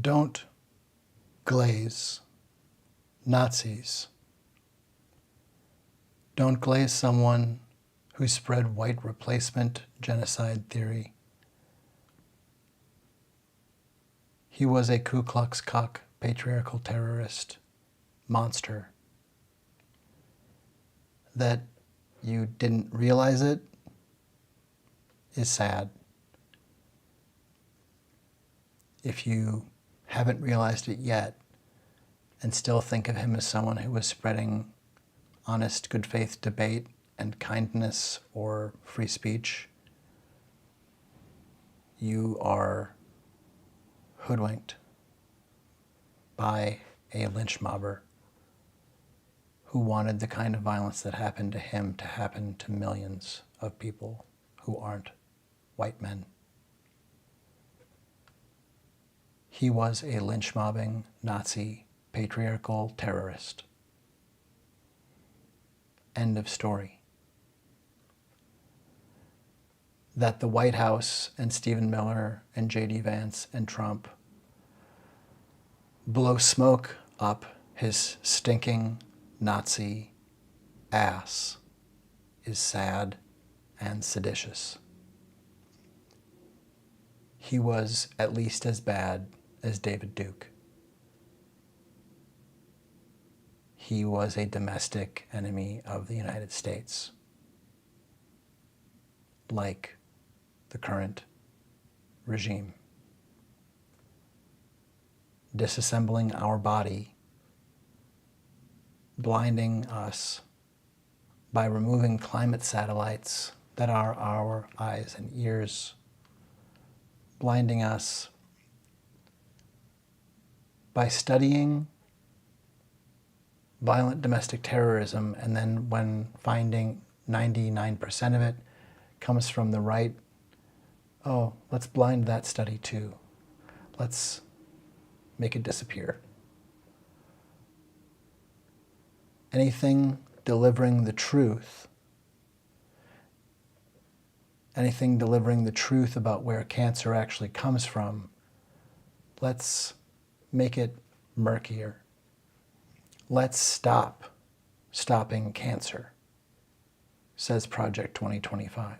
Speaker 1: Don't glaze Nazis. Don't glaze someone who spread white replacement genocide theory. He was a Ku Klux Klan patriarchal terrorist monster. That you didn't realize it is sad. If you haven't realized it yet and still think of him as someone who was spreading honest, good faith debate and kindness or free speech, you are hoodwinked by a lynch mobber who wanted the kind of violence that happened to him to happen to millions of people who aren't white men. He was a lynch-mobbing Nazi patriarchal terrorist. End of story. That the White House and Stephen Miller and J.D. Vance and Trump blow smoke up his stinking Nazi ass is sad and seditious. He was at least as bad as David Duke. He was a domestic enemy of the United States, like the current regime. Disassembling our body, blinding us by removing climate satellites that are our eyes and ears, blinding us by studying violent domestic terrorism, and then when finding 99% of it comes from the right, oh, let's blind that study too. Let's make it disappear. Anything delivering the truth, anything delivering the truth about where cancer actually comes from, let's make it murkier. Let's stop stopping cancer, says Project 2025.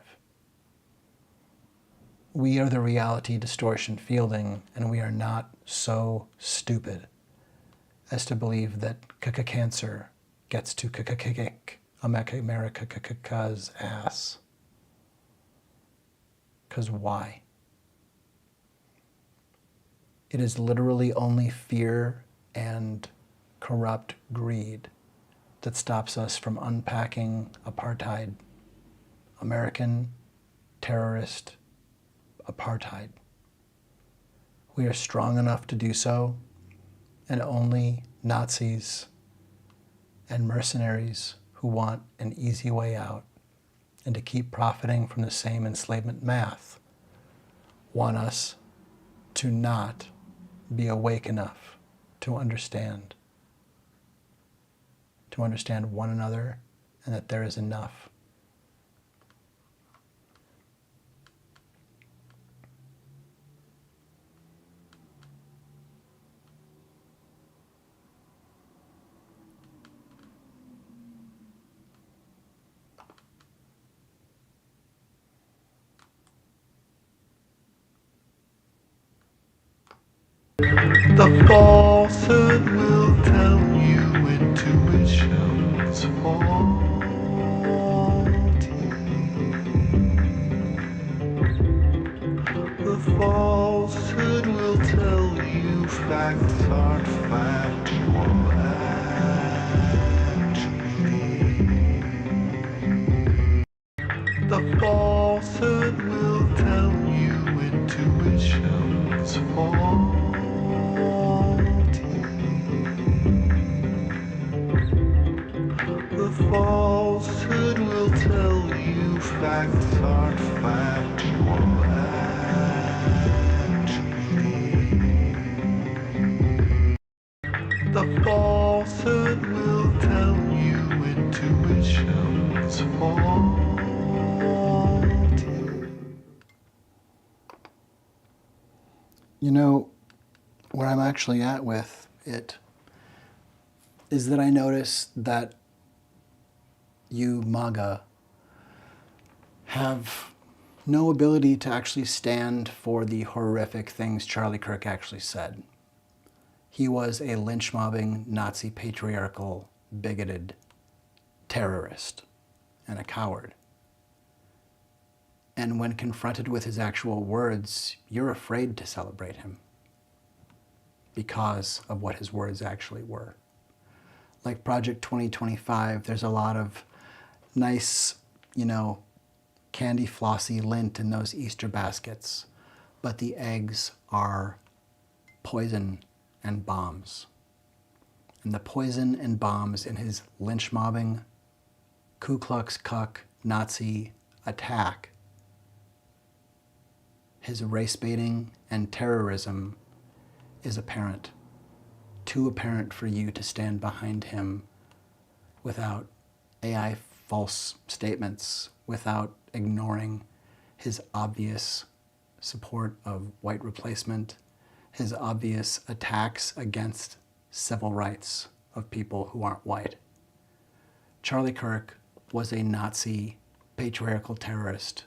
Speaker 1: We are the reality distortion fielding, and we are not so stupid as to believe that cancer gets to kick America's ass. Because why? It is literally only fear and corrupt greed that stops us from unpacking apartheid, American terrorist apartheid. We are strong enough to do so, and only Nazis and mercenaries who want an easy way out and to keep profiting from the same enslavement math want us to not be awake enough to understand one another and that there is enough.
Speaker 7: The falsehood will tell you intuition's faulty. The falsehood will tell you facts aren't factual actually. The falsehood will tell you intuition's faulty. The falsehood will tell you facts aren't factual actually. The falsehood will tell you intuition's faulty.
Speaker 1: You know, where I'm actually at with it is that I notice that you, MAGA, have no ability to actually stand for the horrific things Charlie Kirk actually said. He was a lynch-mobbing, Nazi, patriarchal, bigoted terrorist and a coward. And when confronted with his actual words, you're afraid to celebrate him because of what his words actually were. Like Project 2025, there's a lot of nice, candy flossy lint in those Easter baskets, but the eggs are poison and bombs. And the poison and bombs in his lynch-mobbing, Ku Klux Klan Nazi attack, his race-baiting and terrorism is apparent. Too apparent for you to stand behind him without AI false statements, without ignoring his obvious support of white replacement, his obvious attacks against civil rights of people who aren't white. Charlie Kirk was a Nazi patriarchal terrorist.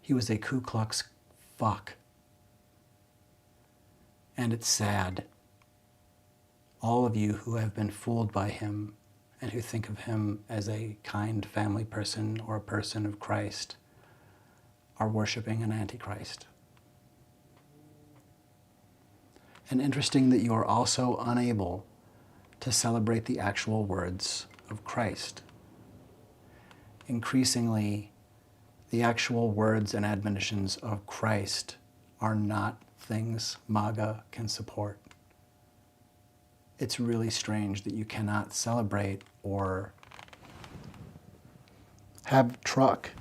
Speaker 1: He was a Ku Klux fuck. And it's sad. All of you who have been fooled by him and who think of him as a kind family person or a person of Christ are worshiping an antichrist. And interesting that you are also unable to celebrate the actual words of Christ. Increasingly, the actual words and admonitions of Christ are not things MAGA can support. It's really strange that you cannot celebrate or have truck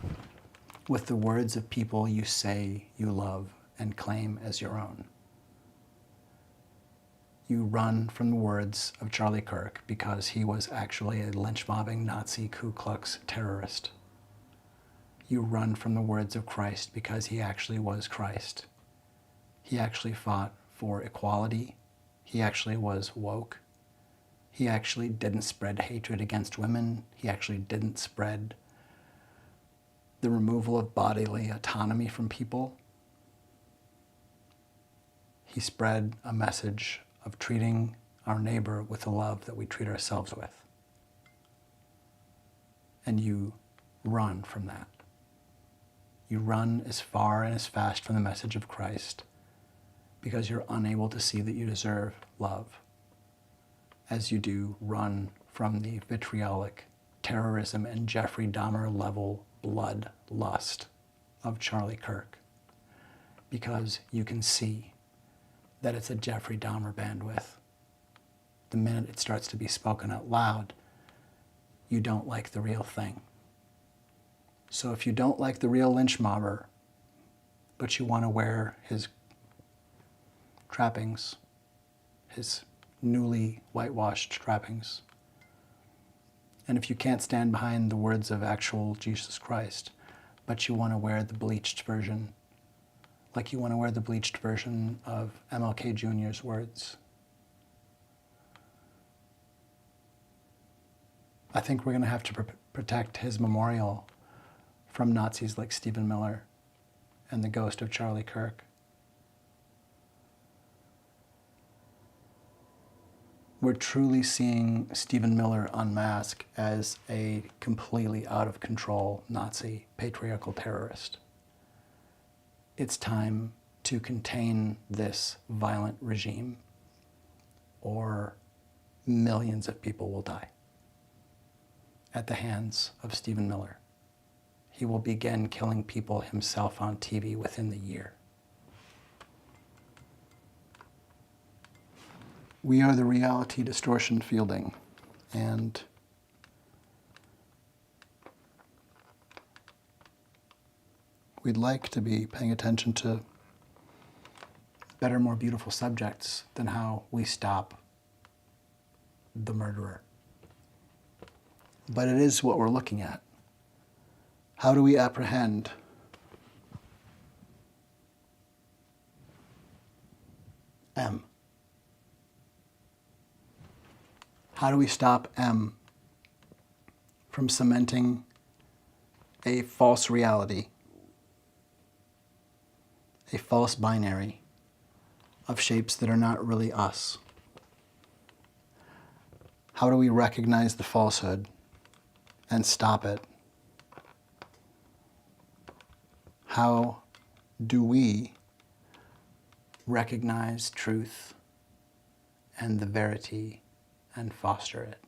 Speaker 1: with the words of people you say you love and claim as your own. You run from the words of Charlie Kirk because he was actually a lynch-mobbing Nazi Ku Klux terrorist. You run from the words of Christ because he actually was Christ. He actually fought for equality. He actually was woke. He actually didn't spread hatred against women. He actually didn't spread the removal of bodily autonomy from people. He spread a message of treating our neighbor with the love that we treat ourselves with. And you run from that. You run as far and as fast from the message of Christ because you're unable to see that you deserve love, as you do run from the vitriolic terrorism and Jeffrey Dahmer level blood lust of Charlie Kirk, because you can see that it's a Jeffrey Dahmer bandwidth. The minute it starts to be spoken out loud, you don't like the real thing. So if you don't like the real lynch mobber, but you want to wear his trappings, his newly whitewashed trappings, and if you can't stand behind the words of actual Jesus Christ, but you want to wear the bleached version, like you want to wear the bleached version of MLK Jr.'s words, I think we're going to have to protect his memorial from Nazis like Stephen Miller and the ghost of Charlie Kirk. We're truly seeing Stephen Miller unmask as a completely out of control Nazi patriarchal terrorist. It's time to contain this violent regime, or millions of people will die at the hands of Stephen Miller. He will begin killing people himself on TV within the year. We are the reality distortion fielding, and we'd like to be paying attention to better, more beautiful subjects than how we stop the murderer. But it is what we're looking at. How do we apprehend M? How do we stop M from cementing a false reality, a false binary of shapes that are not really us? How do we recognize the falsehood and stop it? How do we recognize truth and the verity and foster it?